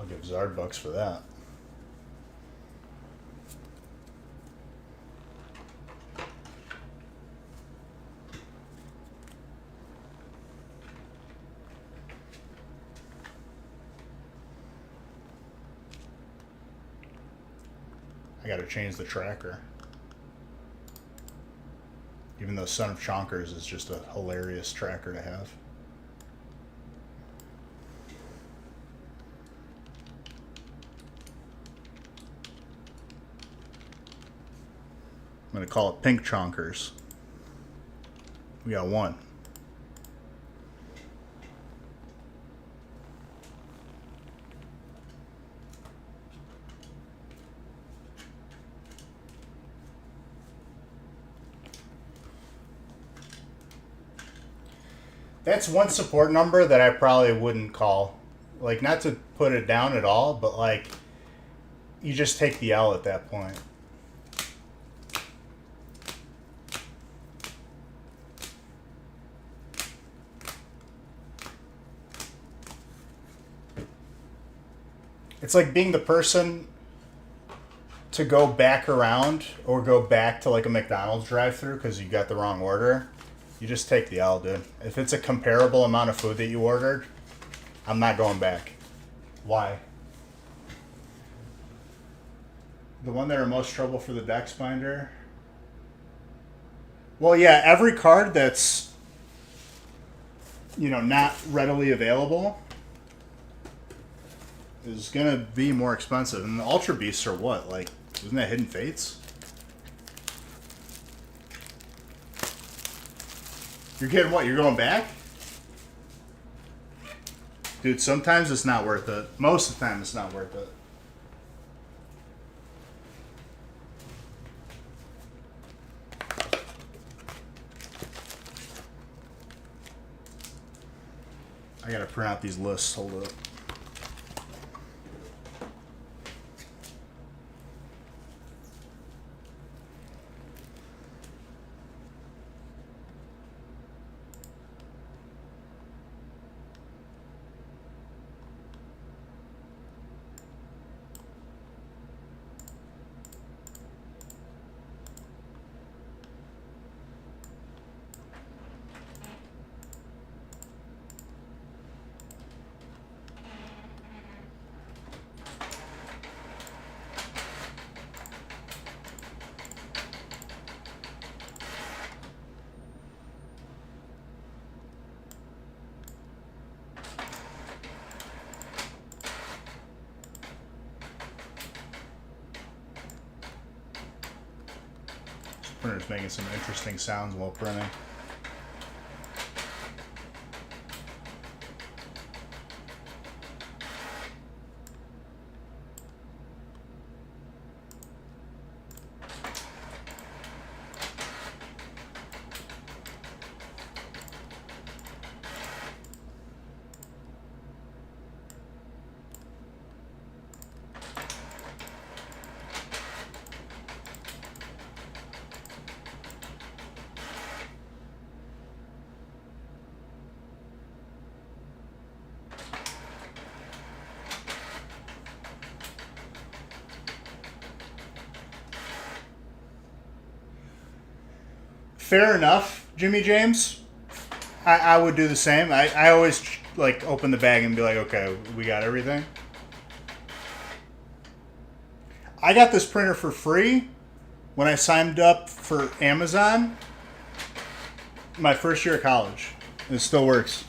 I'll give Zard bucks for that. gotta change the tracker. Even though Son of Chonkers is just a hilarious tracker to have. I'm gonna call it Pink Chonkers. We got one. That's one support number that I probably wouldn't call. Like, not to put it down at all, but like, you just take the L at that point. It's like being the person to go back around or go back to like a McDonald's drive-thru because you got the wrong order. You just take the L, dude. If it's a comparable amount of food that you ordered, I'm not going back. Why? The one that are most trouble for the Dex binder? Well, yeah, every card that's, you know, not readily available is going to be more expensive. And the Ultra Beasts are what? Like, isn't that Hidden Fates? You're getting what? You're going back? Dude, sometimes it's not worth it. Most of the time it's not worth it. I gotta print out these lists. Hold up. Printer's making some interesting sounds while printing. Fair enough, Jimmy James. I would do the same. I always like open the bag and be like, okay, we got everything. I got this printer for free when I signed up for Amazon my first year of college. It still works.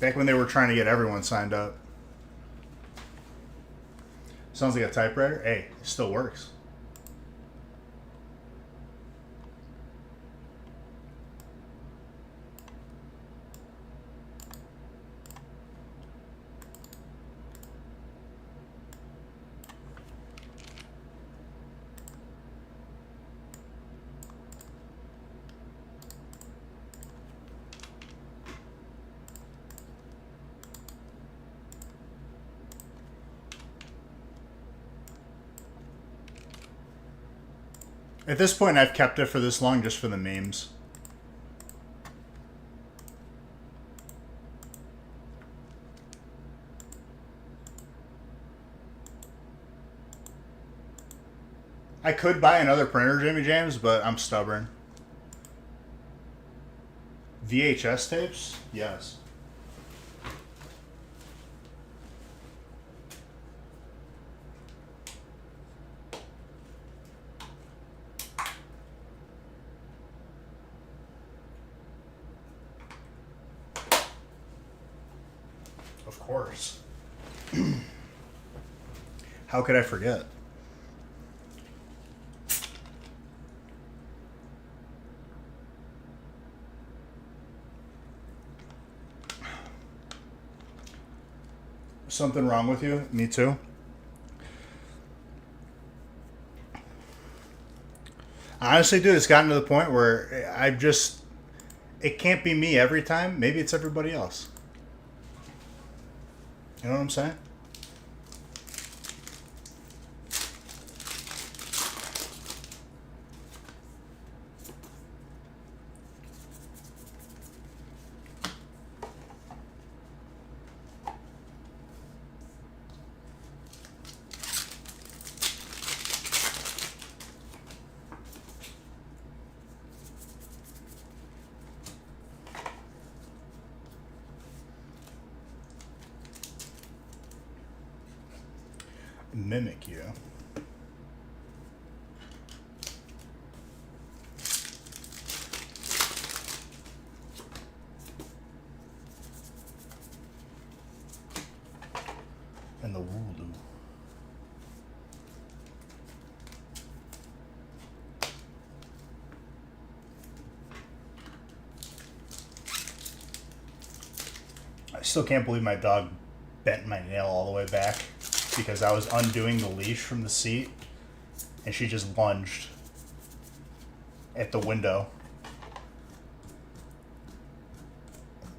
Back when they were trying to get everyone signed up. Sounds like a typewriter. Hey, it still works. At this point, I've kept it for this long just for the memes. I could buy another printer, Jimmy James, but I'm stubborn. VHS tapes? Yes. Of course. How could I forget? Something wrong with you? Me too. Honestly, dude, it's gotten to the point where I've just... It can't be me every time. Maybe it's everybody else. You know what I'm saying? Mimic you. And the voodoo. I still can't believe my dog bent my nail all the way back because I was undoing the leash from the seat and she just lunged at the window.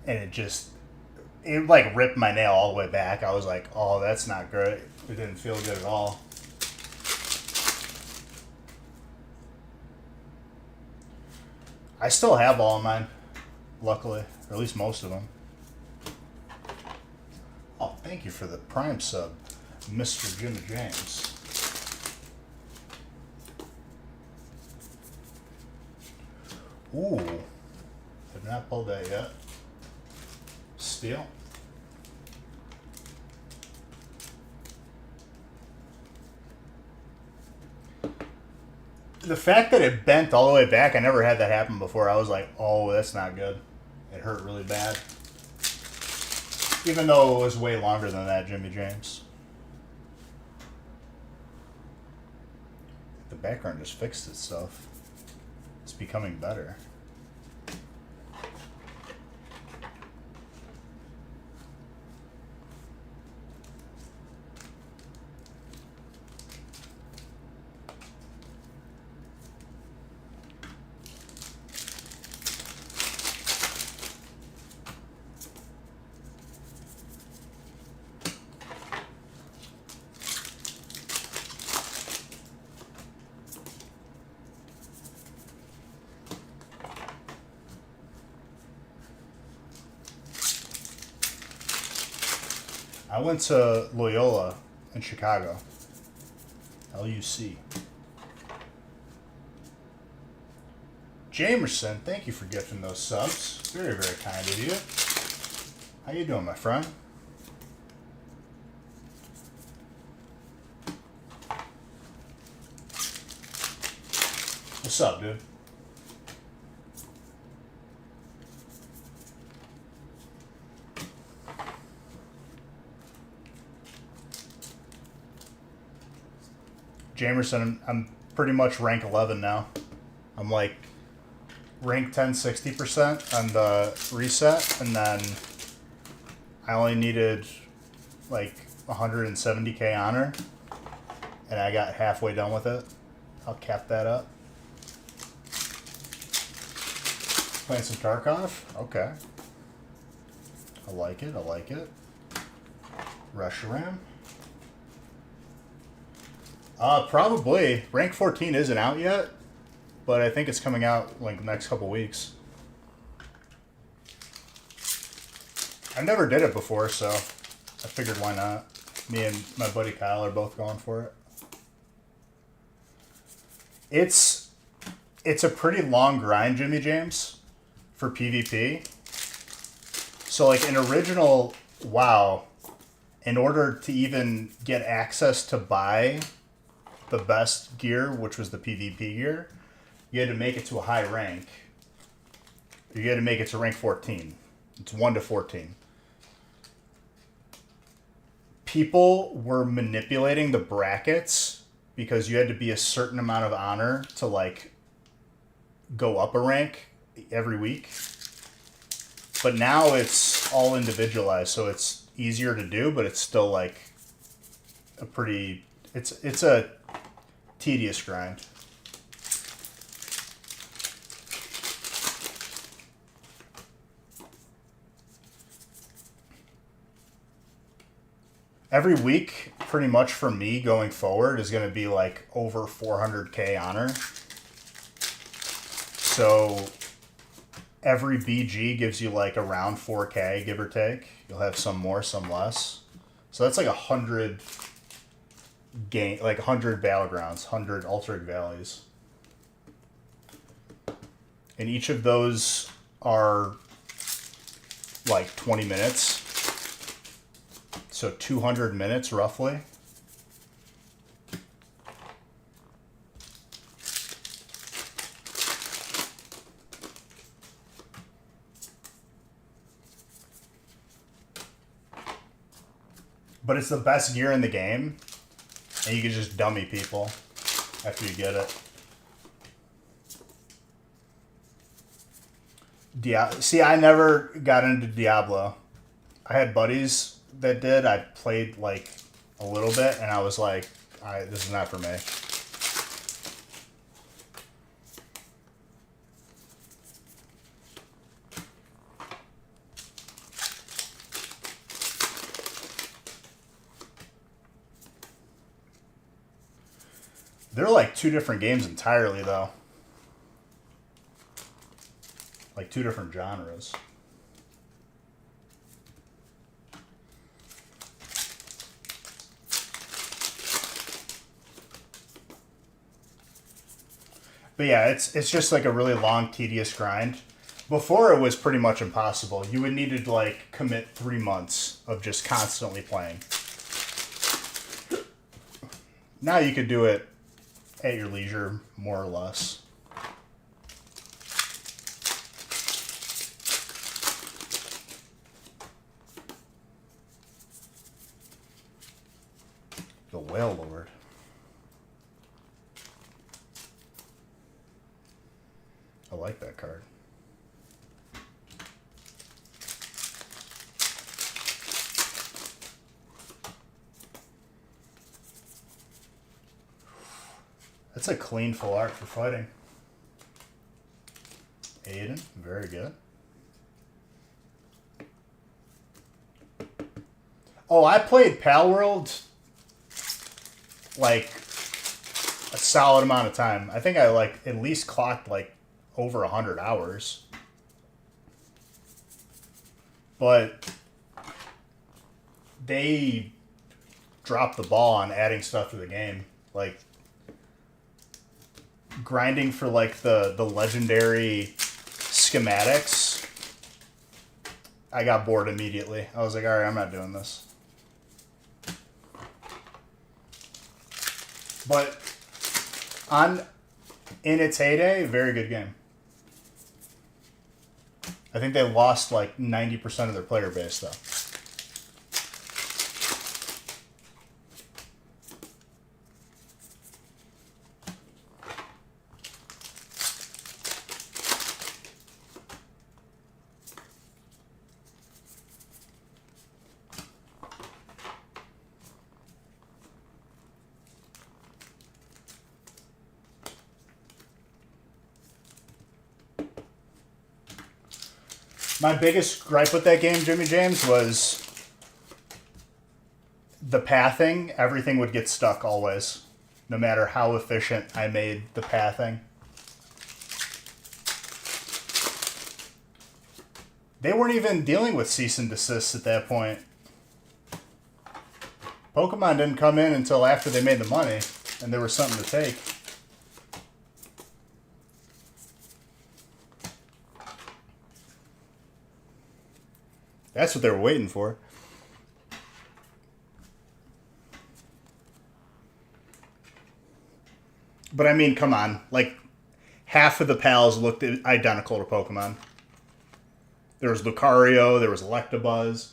And it like ripped my nail all the way back. I was like, oh, that's not great. It didn't feel good at all. I still have all of mine, luckily, or at least most of them. Oh, thank you for the Prime sub, Mr. Jimmy James. Ooh, have not pulled that yet. Steel. The fact that it bent all the way back, I never had that happen before. I was like, oh, that's not good. It hurt really bad. Even though it was way longer than that, Jimmy James. The background just fixed itself. It's becoming better. I went to Loyola in Chicago. LUC. Jamerson, thank you for gifting those subs. Very, very kind of you. How you doing, my friend? What's up, dude? Jamerson, I'm pretty much rank 11 now. I'm like rank 10, 60% on the reset, and then I only needed like 170k honor, and I got halfway done with it. I'll cap that up. Playing some Tarkov? Okay. I like it, I like it. Reshiram? Probably. Rank 14 isn't out yet, but I think it's coming out like the next couple weeks. I never did it before, so I figured why not. Me and my buddy Kyle are both going for it. It's a pretty long grind, Jimmy James, for PvP. So like an original WoW, in order to even get access to buy the best gear, which was the PvP gear, you had to make it to a high rank. You had to make it to rank 14. It's 1 to 14. People were manipulating the brackets because you had to be a certain amount of honor to like go up a rank every week. But now it's all individualized, so it's easier to do, but it's still like a pretty it's a tedious grind. Every week, pretty much for me going forward, is going to be like over 400k honor. So every BG gives you like around 4k, give or take. You'll have some more, some less. So that's like 100 game, like 100 battlegrounds, 100 Alterac Valleys. And each of those are like 20 minutes. So 200 minutes roughly. But it's the best gear in the game, and you can just dummy people after you get it. See, I never got into Diablo. I had buddies that did. I played like a little bit, and I was like, this is not for me. They're like two different games entirely, though. Like two different genres. But yeah, it's just like a really long, tedious grind. Before it was pretty much impossible. You would need to like commit 3 months of just constantly playing. Now you could do it at your leisure, more or less. The Whale Lord. I like that card. That's a clean full art for fighting. Aiden, very good. Oh, I played Palworld like a solid amount of time. I think I like at least clocked like over 100 hours. But they dropped the ball on adding stuff to the game. Like grinding for like the legendary schematics. I got bored immediately. I was like, all right, I'm not doing this. But in its heyday, very good game. I think they lost like 90% of their player base, though. My biggest gripe with that game, Jimmy James, was the pathing. Everything would get stuck always, no matter how efficient I made the pathing. They weren't even dealing with cease and desist at that point. Pokemon didn't come in until after they made the money, and there was something to take. That's what they were waiting for. But I mean, come on. Like, half of the pals looked identical to Pokemon. There was Lucario, there was Electabuzz.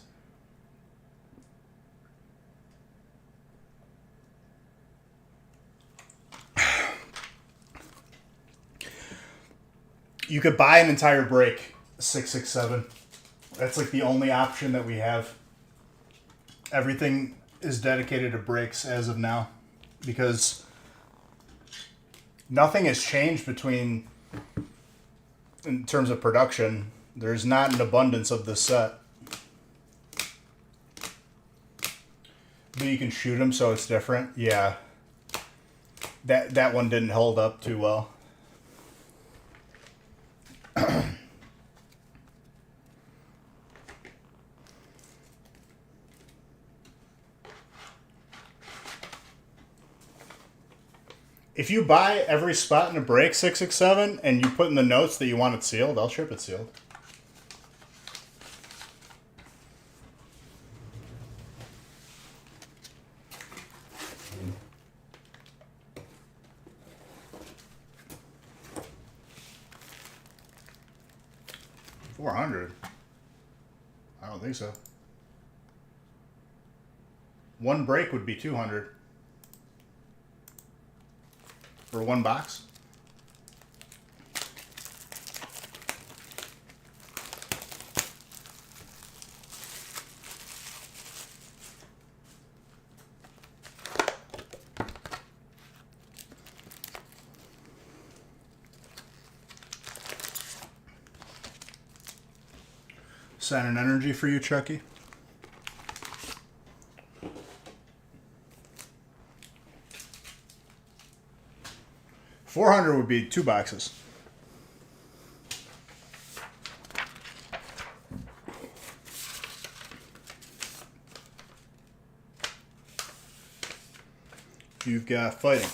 You could buy an entire break, 667. That's like the only option that we have. Everything is dedicated to breaks as of now. Because nothing has changed between, in terms of production. There's not an abundance of this set. But you can shoot them, so it's different. Yeah. That one didn't hold up too well. If you buy every spot in a break, 667, and you put in the notes that you want it sealed, I'll ship it sealed. $400? I don't think so. One break would be $200. For one box? Saturn Energy for you, Chucky. $400 would be 2 boxes. You've got fighting.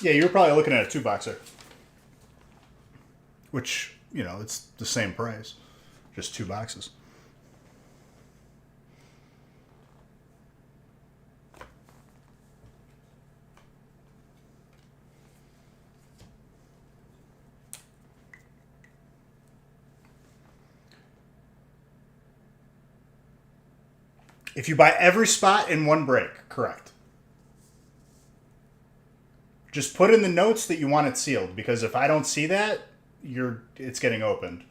Yeah, you're probably looking at a 2-boxer. Which, you know, it's the same price. Just 2 boxes. If you buy every spot in one break, correct. Just put in the notes that you want it sealed, because if I don't see that, it's getting opened.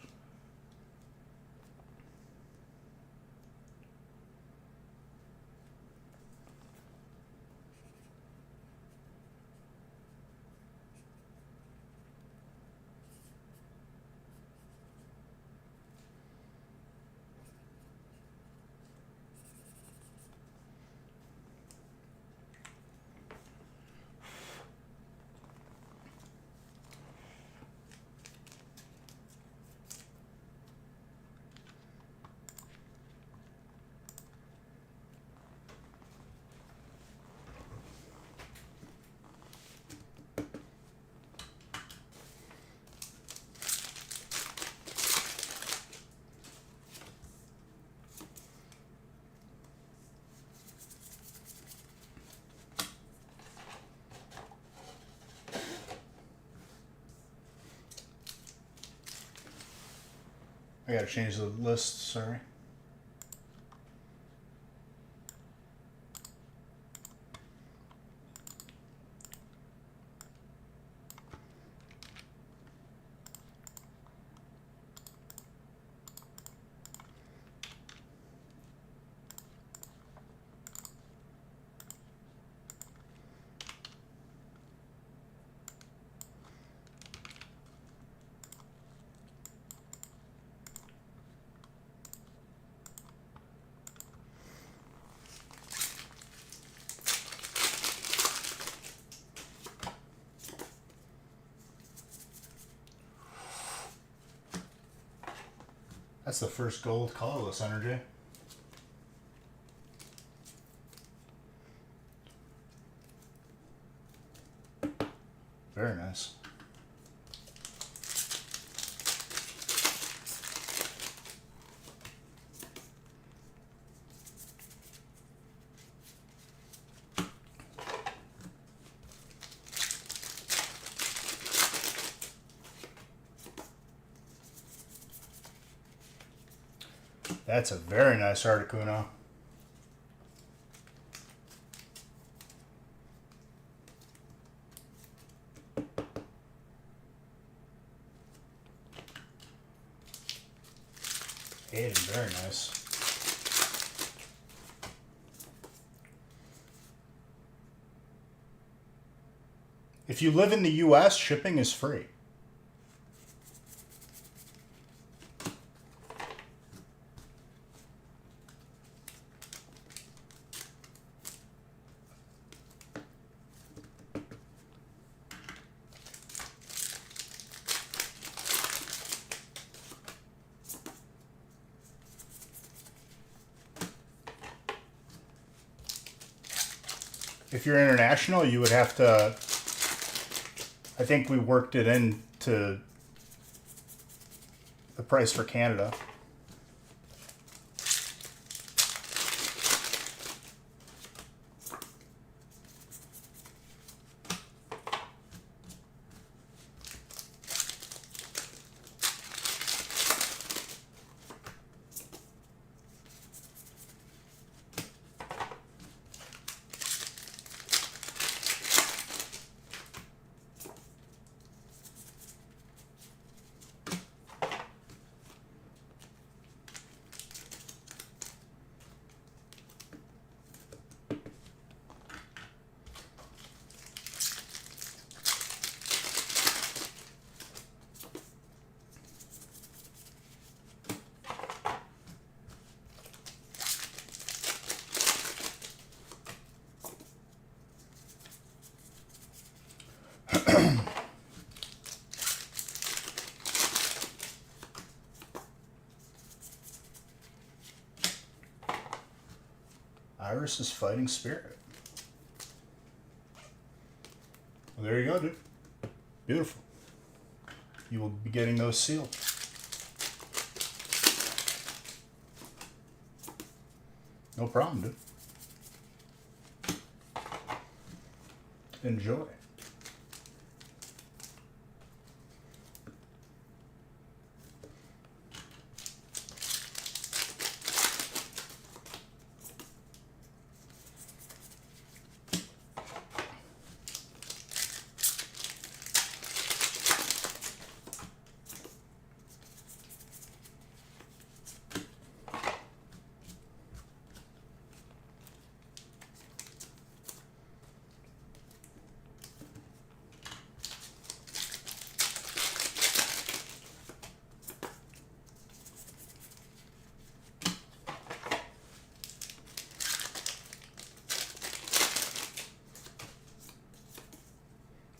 I gotta change the list, sorry. That's the first gold colorless energy. Very nice. That's a very nice Articuno. Hayden, very nice. If you live in the US, shipping is free. If you're international, you would have to, I think we worked it into the price for Canada. Iris is Fighting Spirit. Well, there you go, dude. Beautiful. You will be getting those sealed. No problem, dude. Enjoy.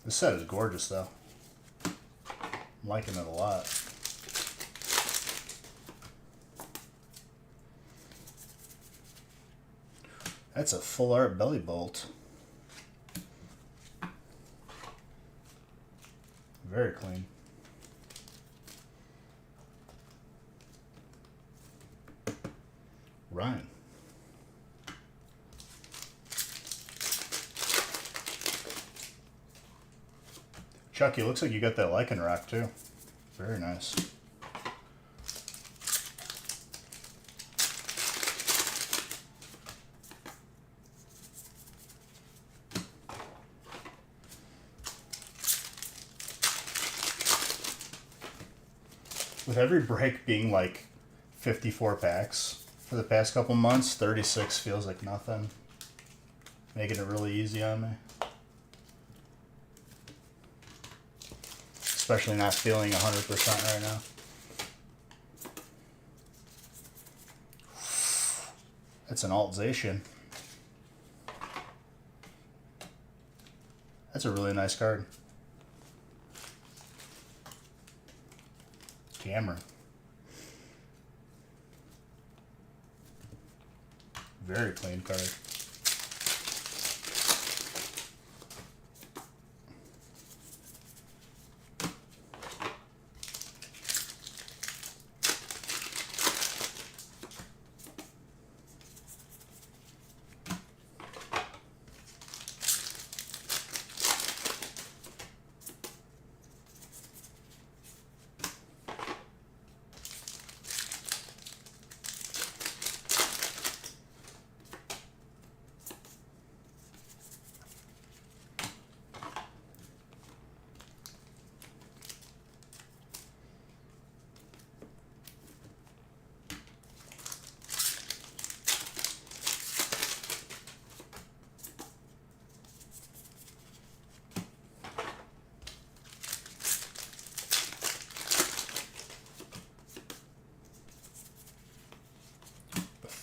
This set is gorgeous, though. I'm liking it a lot. That's a full art belly bolt. Very clean. Ryan. Chucky, looks like you got that Lycanroc too. Very nice. With every break being like 54 packs for the past couple months, 36 feels like nothing. Making it really easy on me. Especially not feeling 100% right now. That's an Altzation. That's a really nice card. Cameron. Very clean card.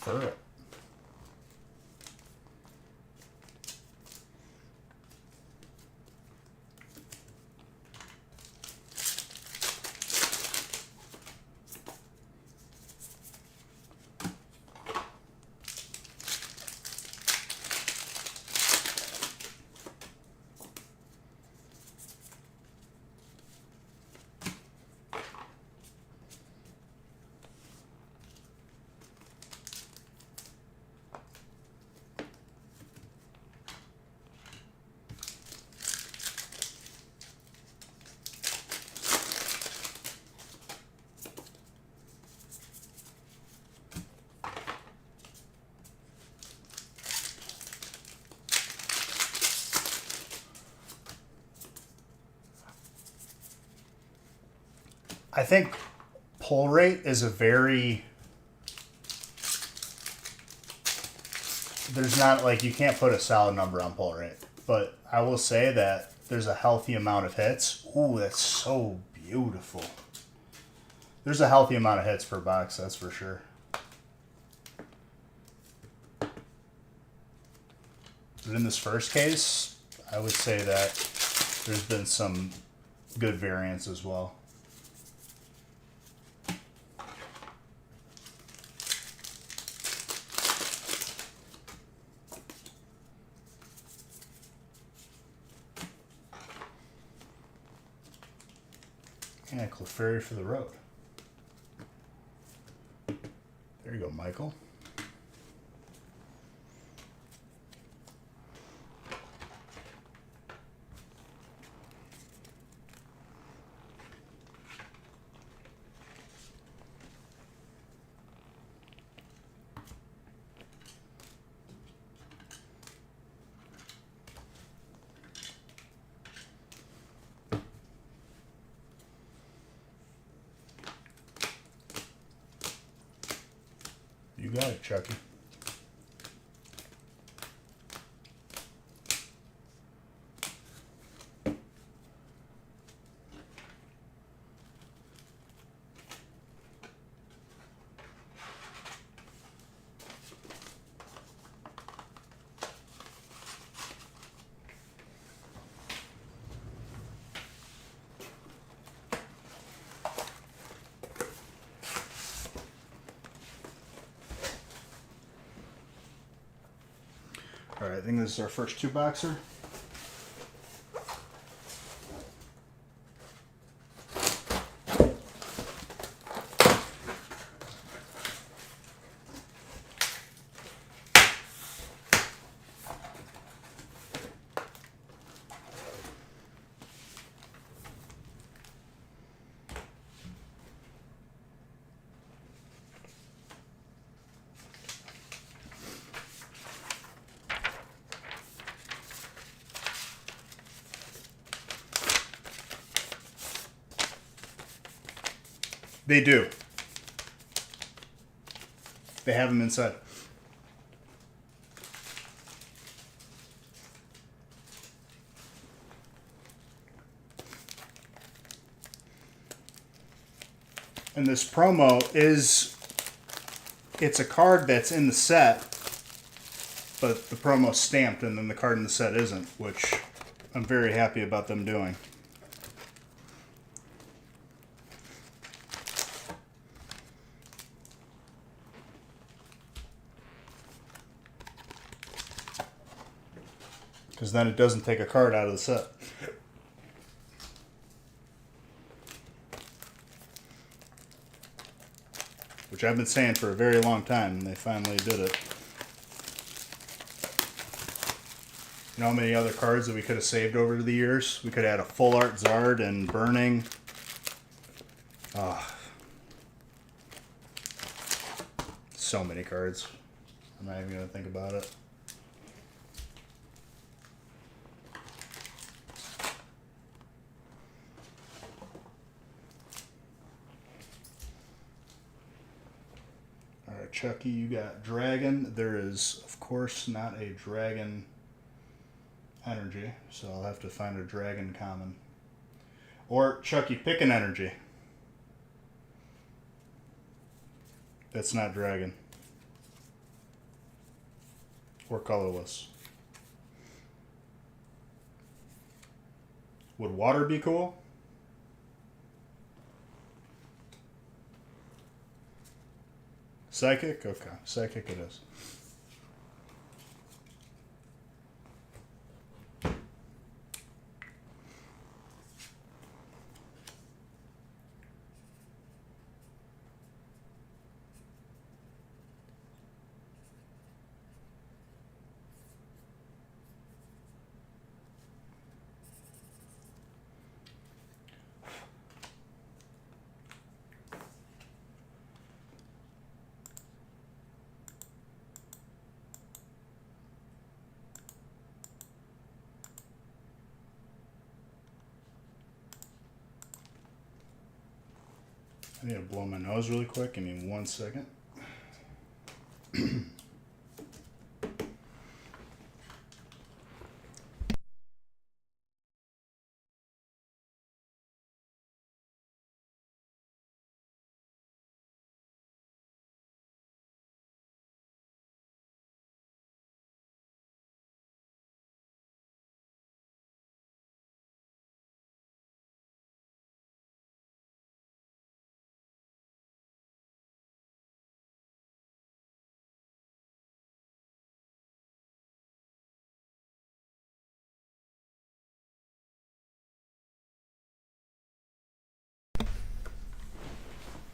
prefer it. I think pull rate is a very... There's not, like, you can't put a solid number on pull rate. But I will say that there's a healthy amount of hits. Ooh, that's so beautiful. There's a healthy amount of hits per box, that's for sure. But in this first case, I would say that there's been some good variance as well. Yeah, Clefairy for the road. There you go, Michael. You got it, Chucky. All right, I think this is our first two boxer. They do. They have them inside. And this promo is, it's a card that's in the set, but the promo's stamped and then the card in the set isn't, which I'm very happy about them doing. Because then it doesn't take a card out of the set. Which I've been saying for a very long time, and they finally did it. You know how many other cards that we could have saved over the years? We could have had a full art Zard and Burning. Oh. So many cards. I'm not even going to think about it. Alright, Chucky, you got Dragon. There is, of course, not a Dragon energy, so I'll have to find a Dragon common. Or, Chucky, pick an energy. That's not Dragon. Or colorless. Would water be cool? Psychic? Okay. Psychic it is. I need to blow my nose really quick. Give me 1 second.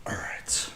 All right.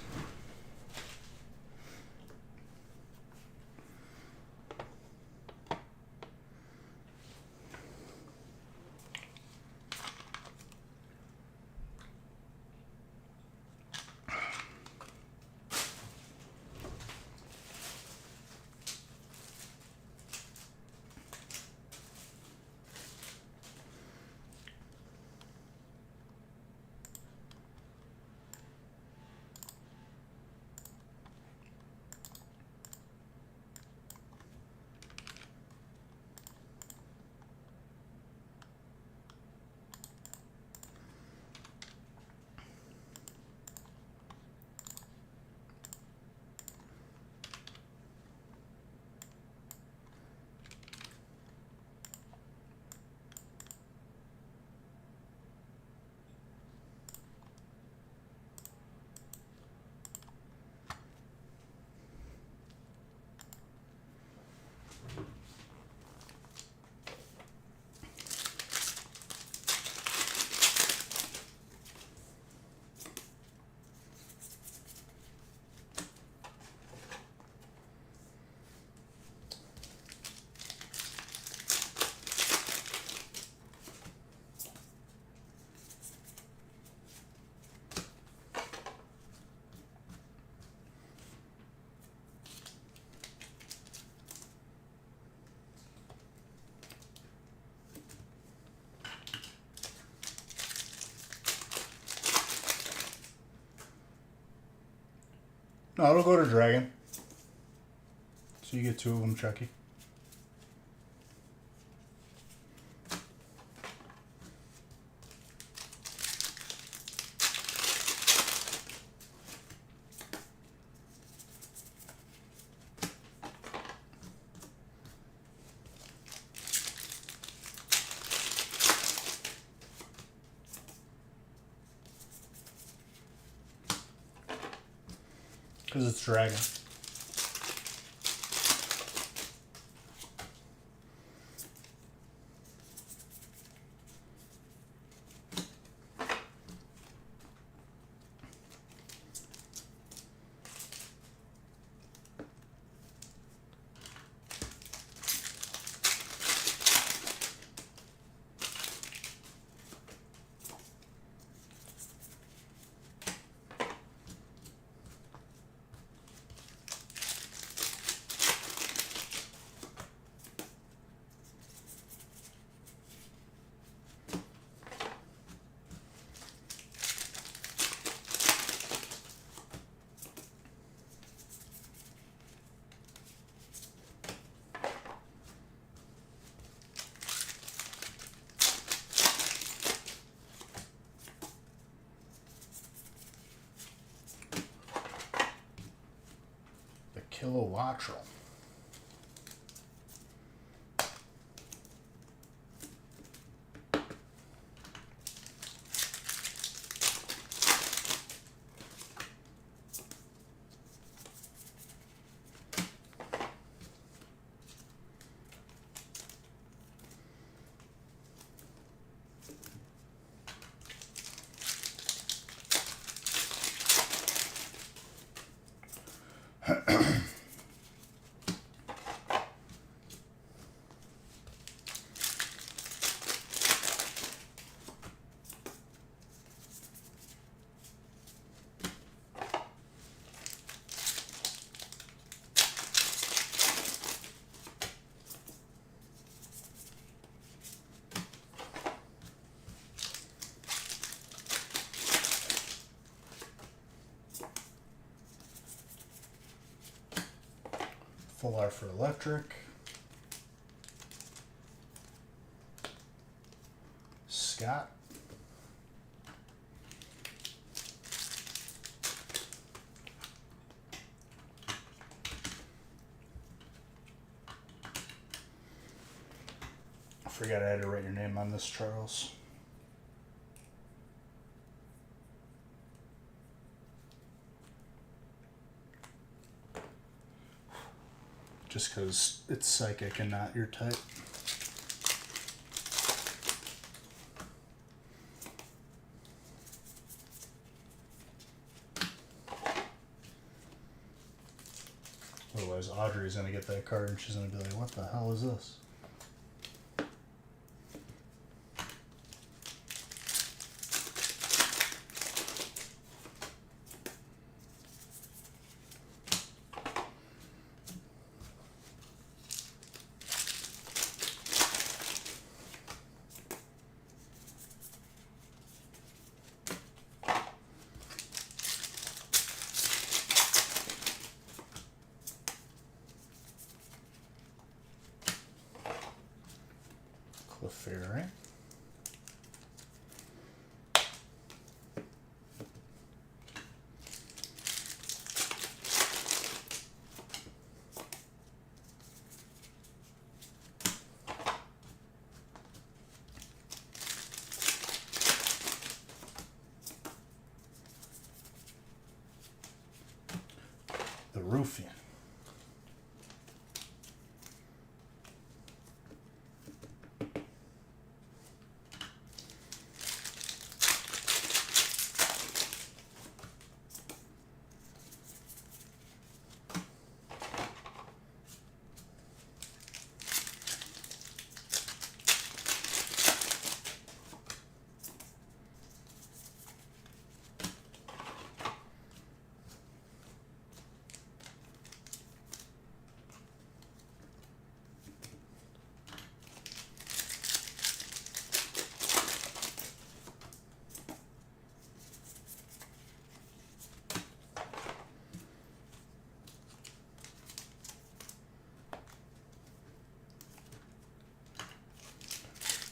No, it'll go to Dragon. So you get 2 of them, Chucky. Because it's Dragon. Kilowattrel. Full art for electric. Scott. I forgot I had to write your name on this, Charles. Just because it's psychic and not your type. Otherwise, Audrey's going to get that card and she's going to be like, what the hell is this? Clefairy. The Ruffian.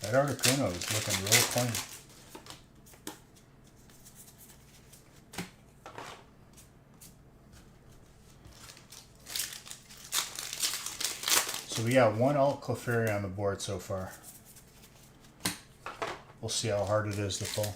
That Articuno is looking real clean. So we got one alt Clefairy on the board so far. We'll see how hard it is to pull.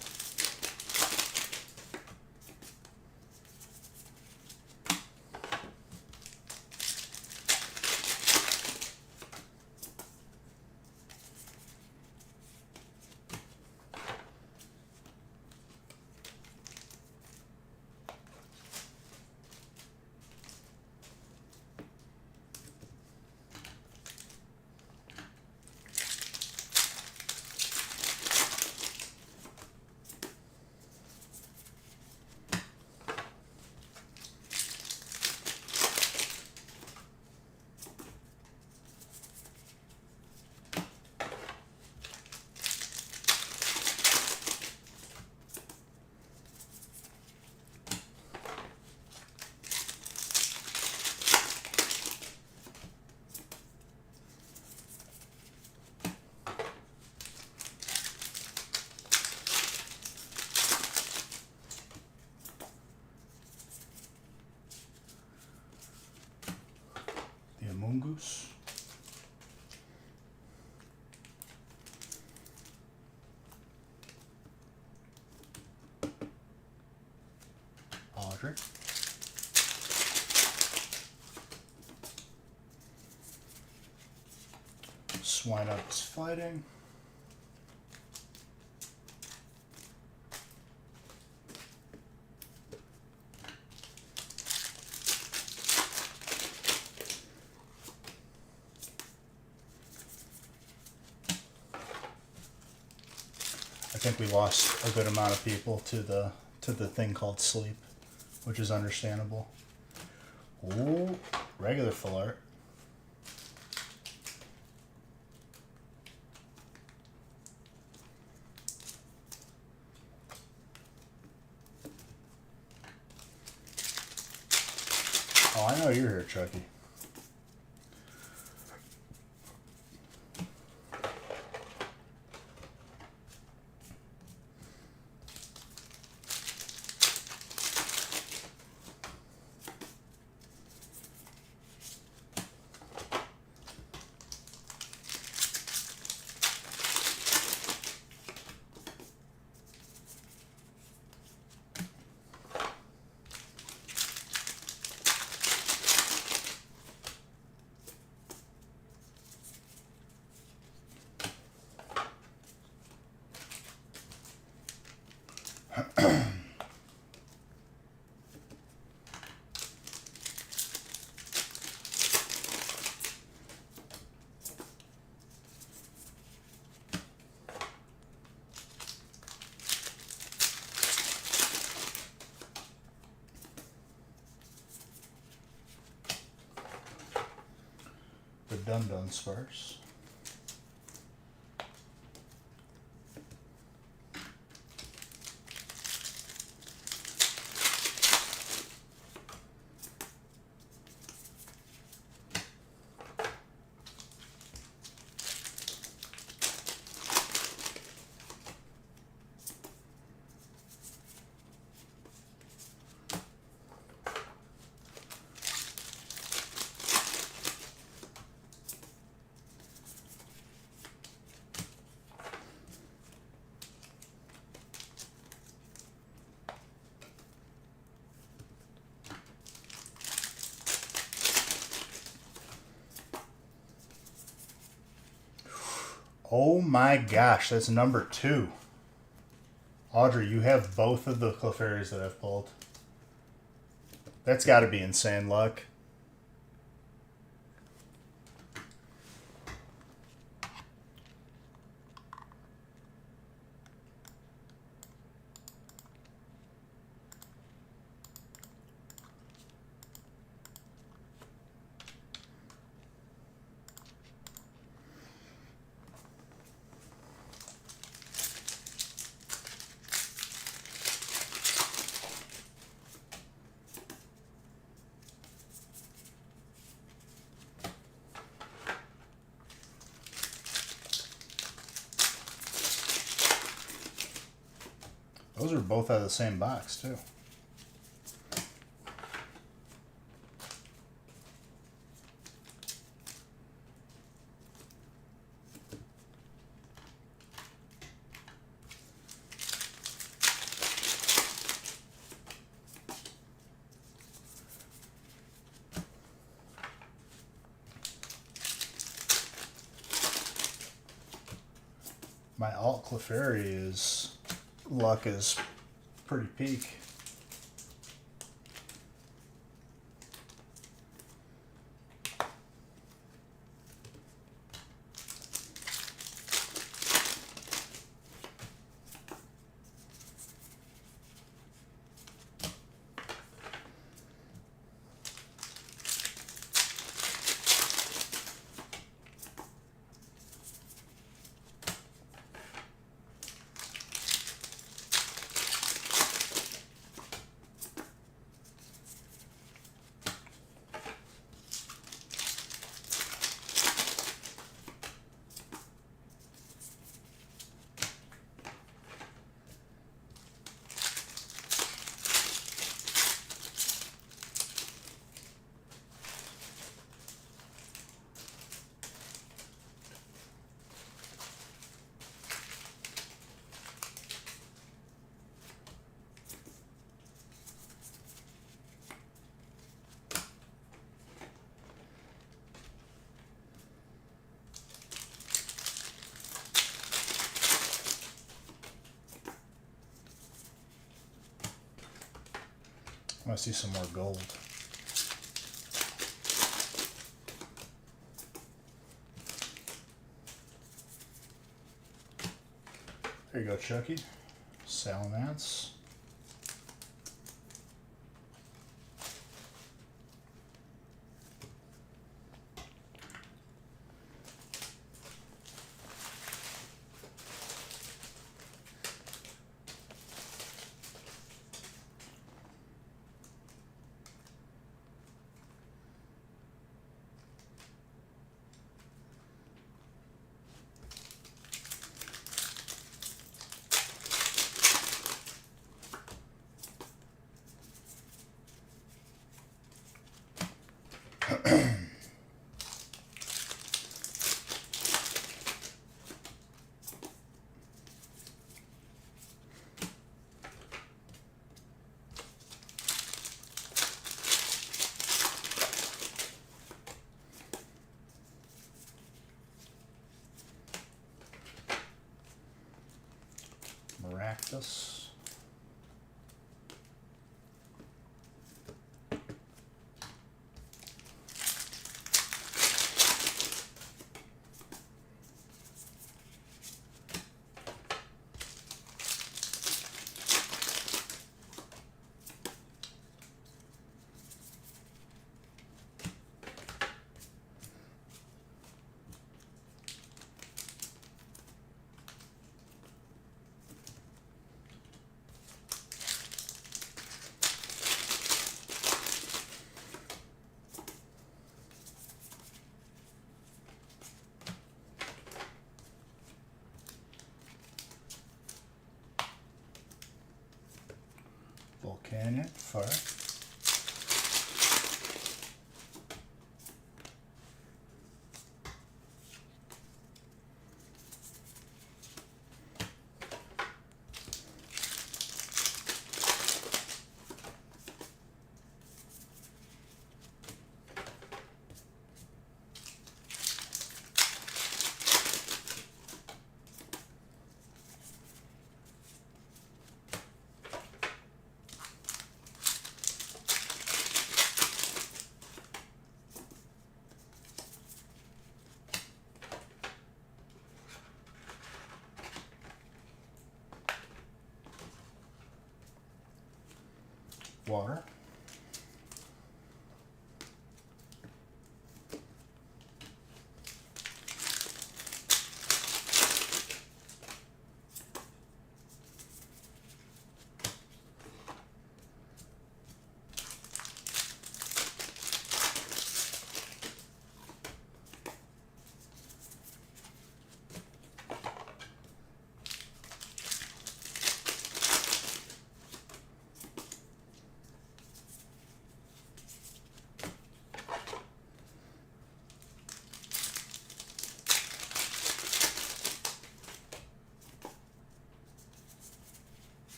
Mongoose. Audrey. Swinub is fighting. I think we lost a good amount of people to the thing called sleep, which is understandable. Ooh, regular full art. Oh, I know you're here, Chucky. Dum Dums first. Oh my gosh, that's number 2. Audrey, you have both of the Clefairies that I've pulled. That's got to be insane luck. Those are both out of the same box, too. My alt Clefairy luck is pretty peak. I want to see some more gold. There you go, Chucky. Salamence. Maractus. Companion, fire. Water.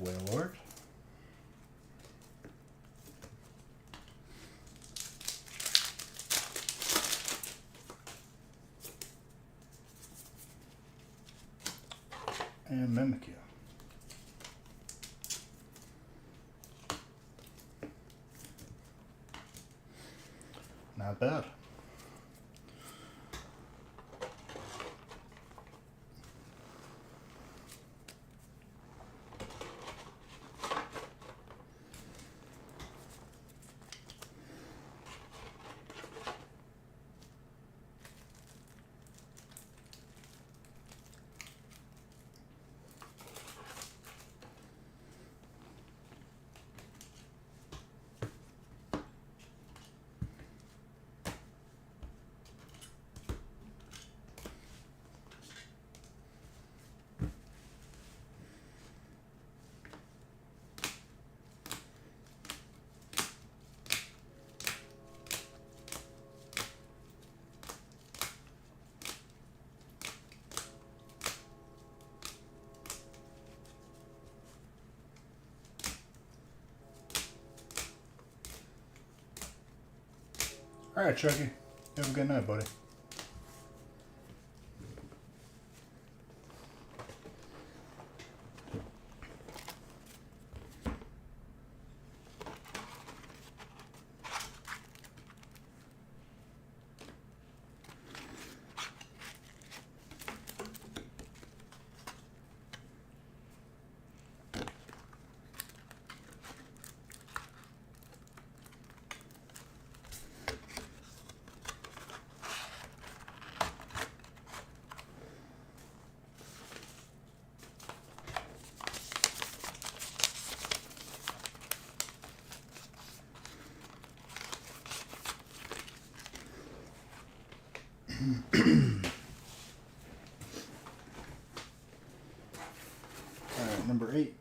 Wailord. And Mimikyu. Not bad. All right, Chucky. Have a good night, buddy. All right, number 8.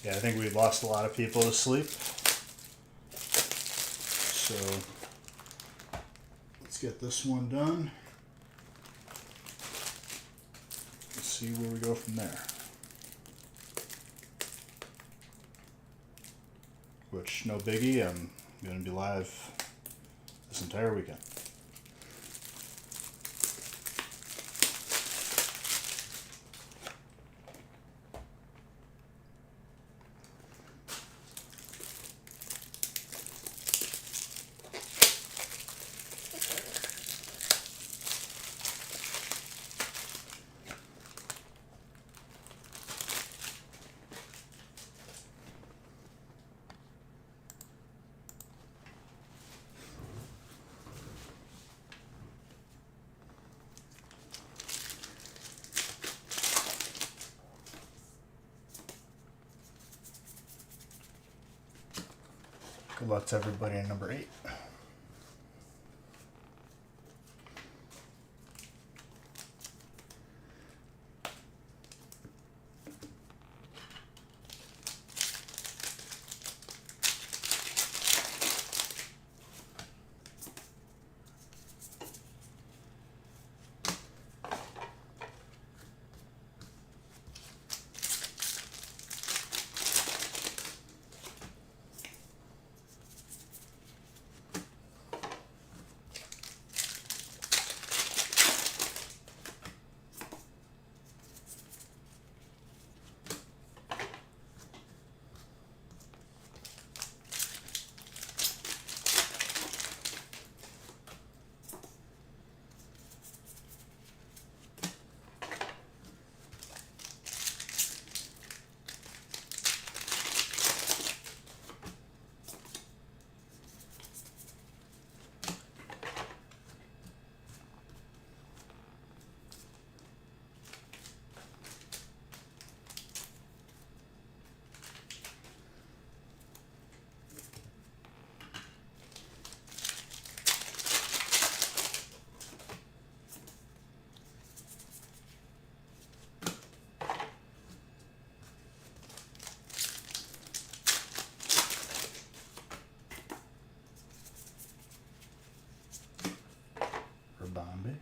Yeah, I think we lost a lot of people to sleep. So let's get this one done. Let's see where we go from there. Which, no biggie, I'm going to be live this entire weekend. Good luck to everybody in number 8. Bombay.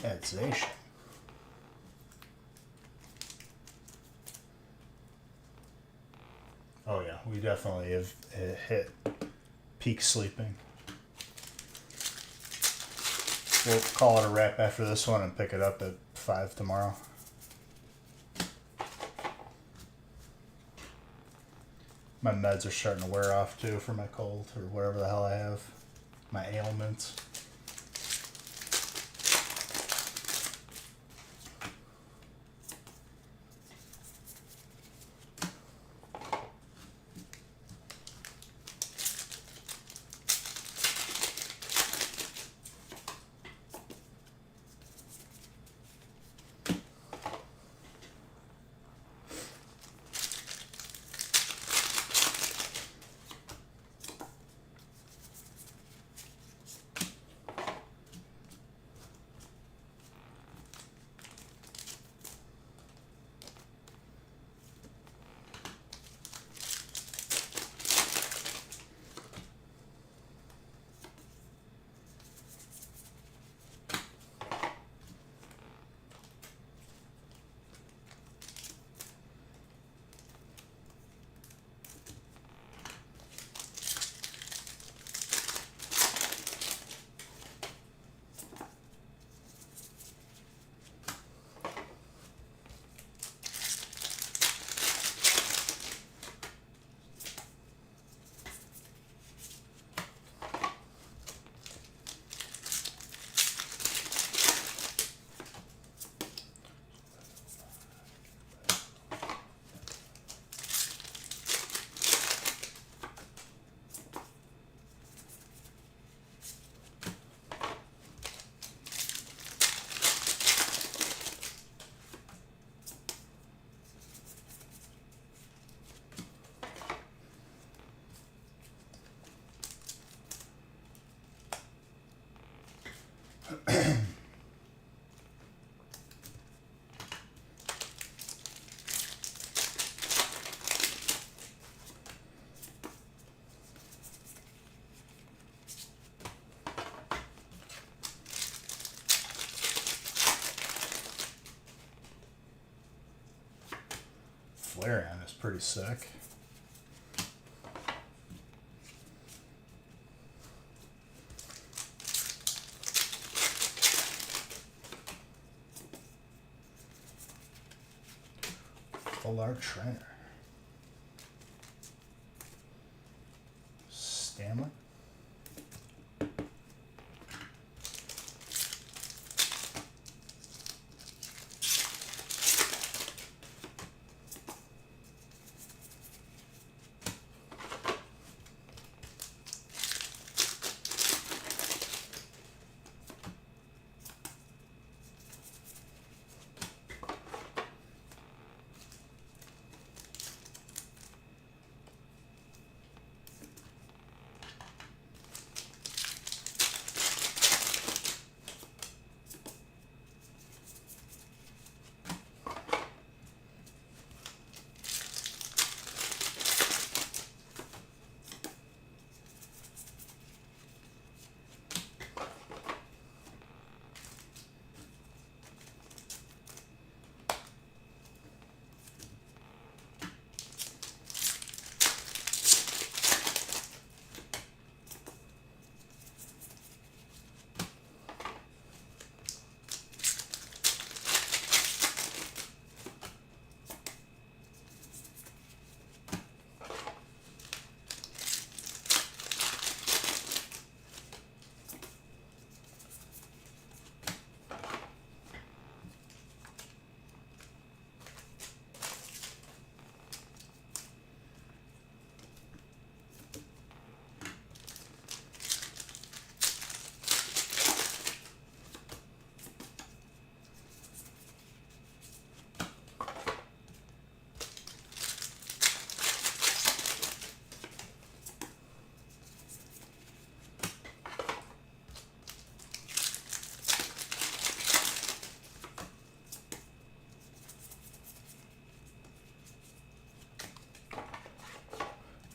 Edzation. Oh yeah, we definitely have hit peak sleeping. We'll call it a wrap after this one and pick it up at 5 tomorrow. My meds are starting to wear off too for my cold or whatever the hell I have. My ailments. Flareon is pretty sick. Full art trainer. Stanley.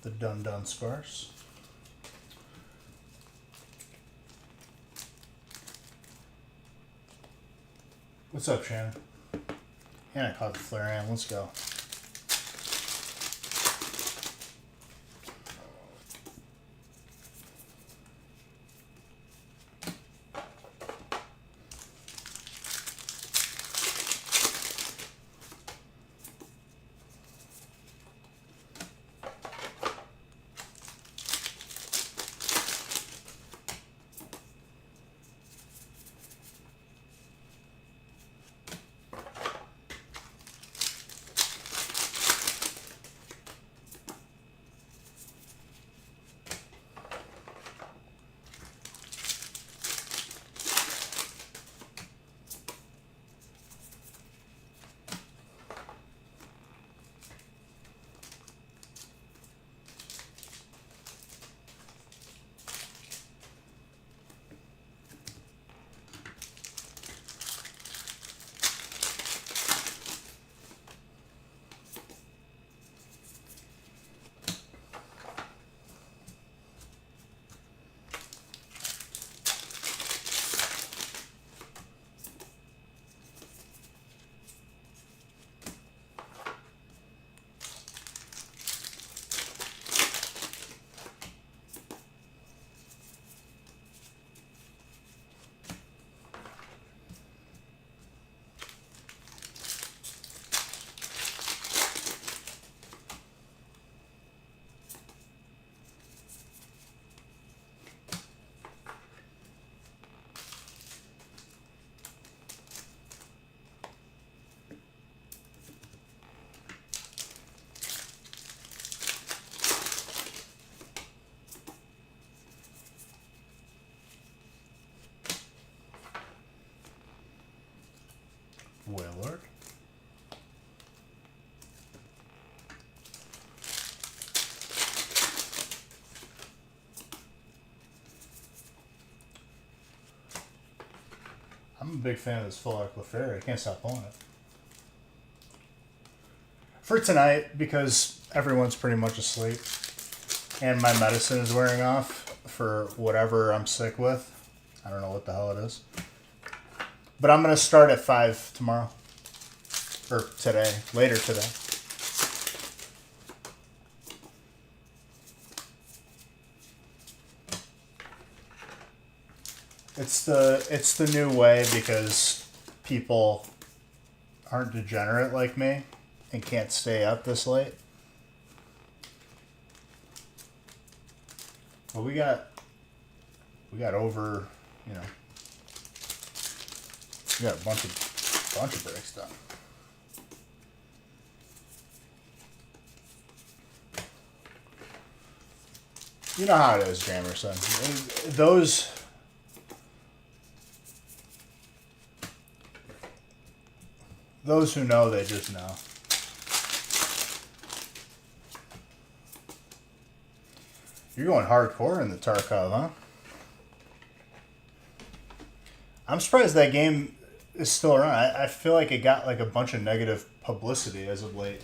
The Dun Dun Sparse. What's up, Shannon? And I caught the Flareon. Let's go. Willard. I'm a big fan of this Full Arc Clefairy. I can't stop pulling it. For tonight, because everyone's pretty much asleep, and my medicine is wearing off for whatever I'm sick with. I don't know what the hell it is. But I'm going to start at 5 tomorrow. Or today. Later today. It's the new way because people aren't degenerate like me and can't stay up this late. Well, we got over, you know, we got a bunch of breaks done. You know how it is, Jamerson. Those who know, they just know. You're going hardcore in the Tarkov, huh? I'm surprised that game is still around. I feel like it got like a bunch of negative publicity as of late.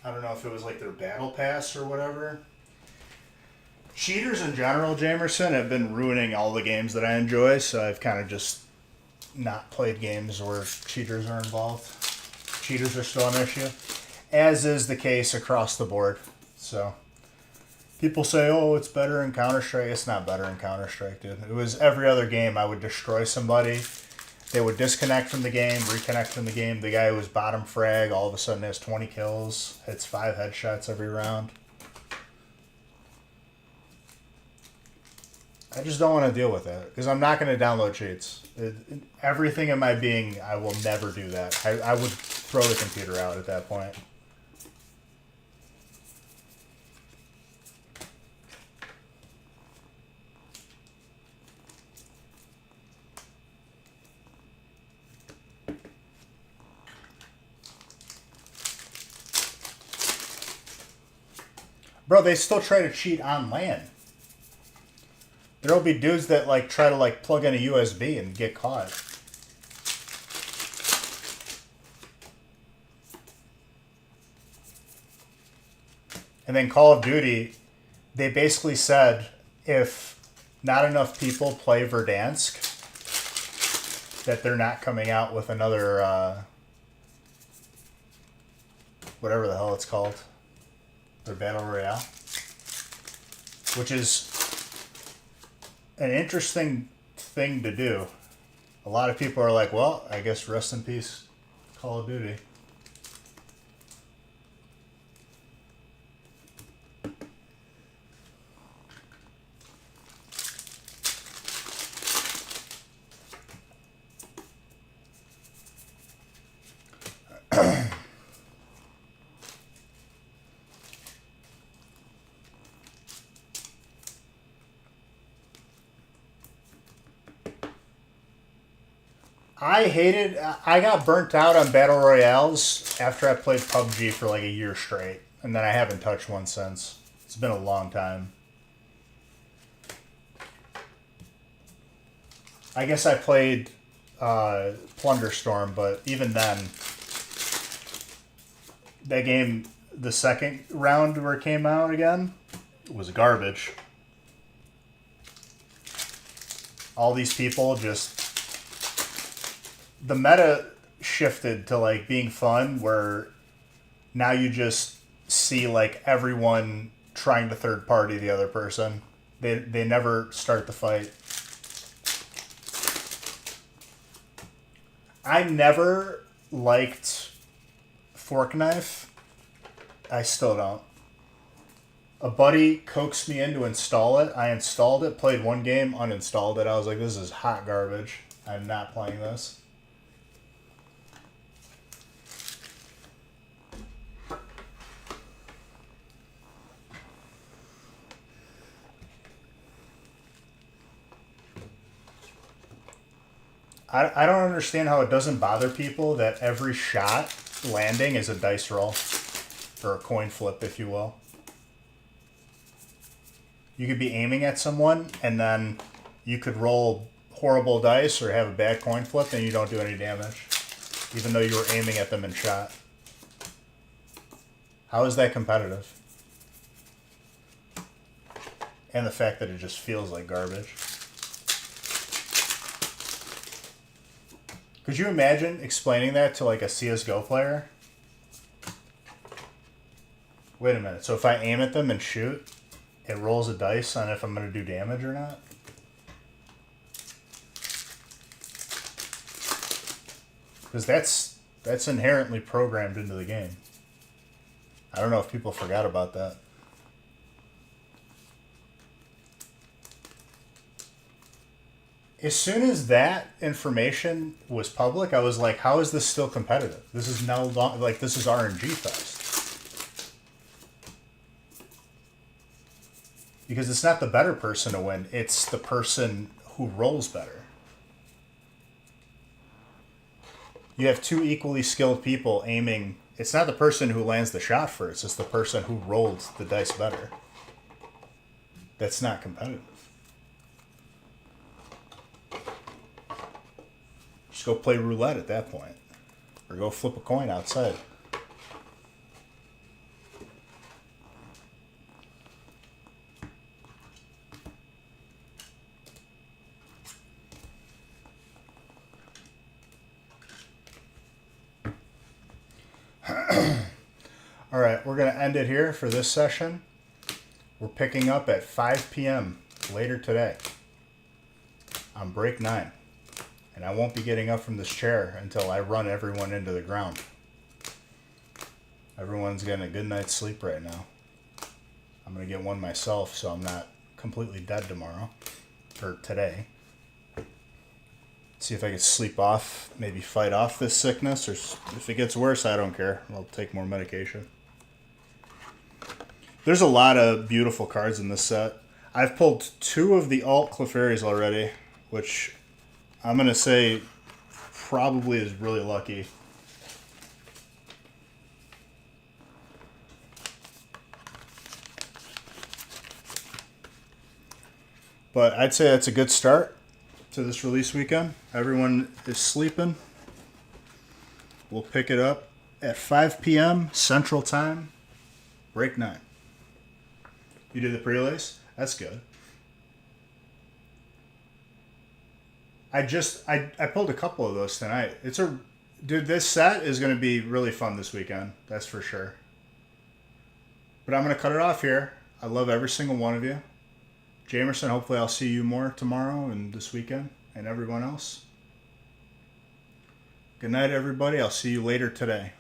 I don't know if it was like their battle pass or whatever. Cheaters in general, Jamerson, have been ruining all the games that I enjoy, so I've kind of just not played games where cheaters are involved. Cheaters are still an issue, as is the case across the board. So people say, oh, it's better in Counter-Strike. It's not better in Counter-Strike, dude. It was every other game I would destroy somebody. They would disconnect from the game, reconnect from the game. The guy who was bottom frag all of a sudden has 20 kills, hits 5 headshots every round. I just don't want to deal with that because I'm not going to download cheats. Everything in my being, I will never do that. I would throw the computer out at that point. Bro, they still try to cheat on LAN. There'll be dudes that like try to like plug in a USB and get caught. And then Call of Duty, they basically said if not enough people play Verdansk, that they're not coming out with another, whatever the hell it's called, their Battle Royale, which is an interesting thing to do. A lot of people are like, well, I guess rest in peace, Call of Duty. I got burnt out on Battle Royales after I played PUBG for like a year straight. And then I haven't touched one since. It's been a long time. I guess I played Plunderstorm, but even then, that game, the second round where it came out again, was garbage. All these people just... The meta shifted to like being fun where now you just see like everyone trying to third party the other person. They never start the fight. I never liked Fork Knife. I still don't. A buddy coaxed me in to install it. I installed it, played one game, uninstalled it. I was like, this is hot garbage. I'm not playing this. I don't understand how it doesn't bother people that every shot landing is a dice roll, or a coin flip, if you will. You could be aiming at someone, and then you could roll horrible dice or have a bad coin flip, and you don't do any damage, even though you were aiming at them and shot. How is that competitive? And the fact that it just feels like garbage. Could you imagine explaining that to like a CSGO player? Wait a minute, so if I aim at them and shoot, it rolls a dice on if I'm going to do damage or not? Because that's inherently programmed into the game. I don't know if people forgot about that. As soon as that information was public, I was like, how is this still competitive? This is no long, like, this is RNG fest. Because it's not the better person to win, it's the person who rolls better. You have two equally skilled people aiming. It's not the person who lands the shot first, it's the person who rolled the dice better. That's not competitive. Just go play roulette at that point. Or go flip a coin outside. All right, we're going to end it here for this session. We're picking up at 5 p.m. later today on break 9. And I won't be getting up from this chair until I run everyone into the ground. Everyone's getting a good night's sleep right now. I'm going to get one myself so I'm not completely dead tomorrow. Or today. See if I can sleep off, maybe fight off this sickness. Or if it gets worse, I don't care. I'll take more medication. There's a lot of beautiful cards in this set. I've pulled 2 of the alt Clefairies already, which I'm going to say probably is really lucky. But I'd say that's a good start to this release weekend. Everyone is sleeping. We'll pick it up at 5 p.m. Central Time, break 9. You did the prelays? That's good. I pulled a couple of those tonight. Dude, this set is going to be really fun this weekend. That's for sure. But I'm going to cut it off here. I love every single one of you. Jamerson, hopefully I'll see you more tomorrow and this weekend and everyone else. Good night, everybody. I'll see you later today.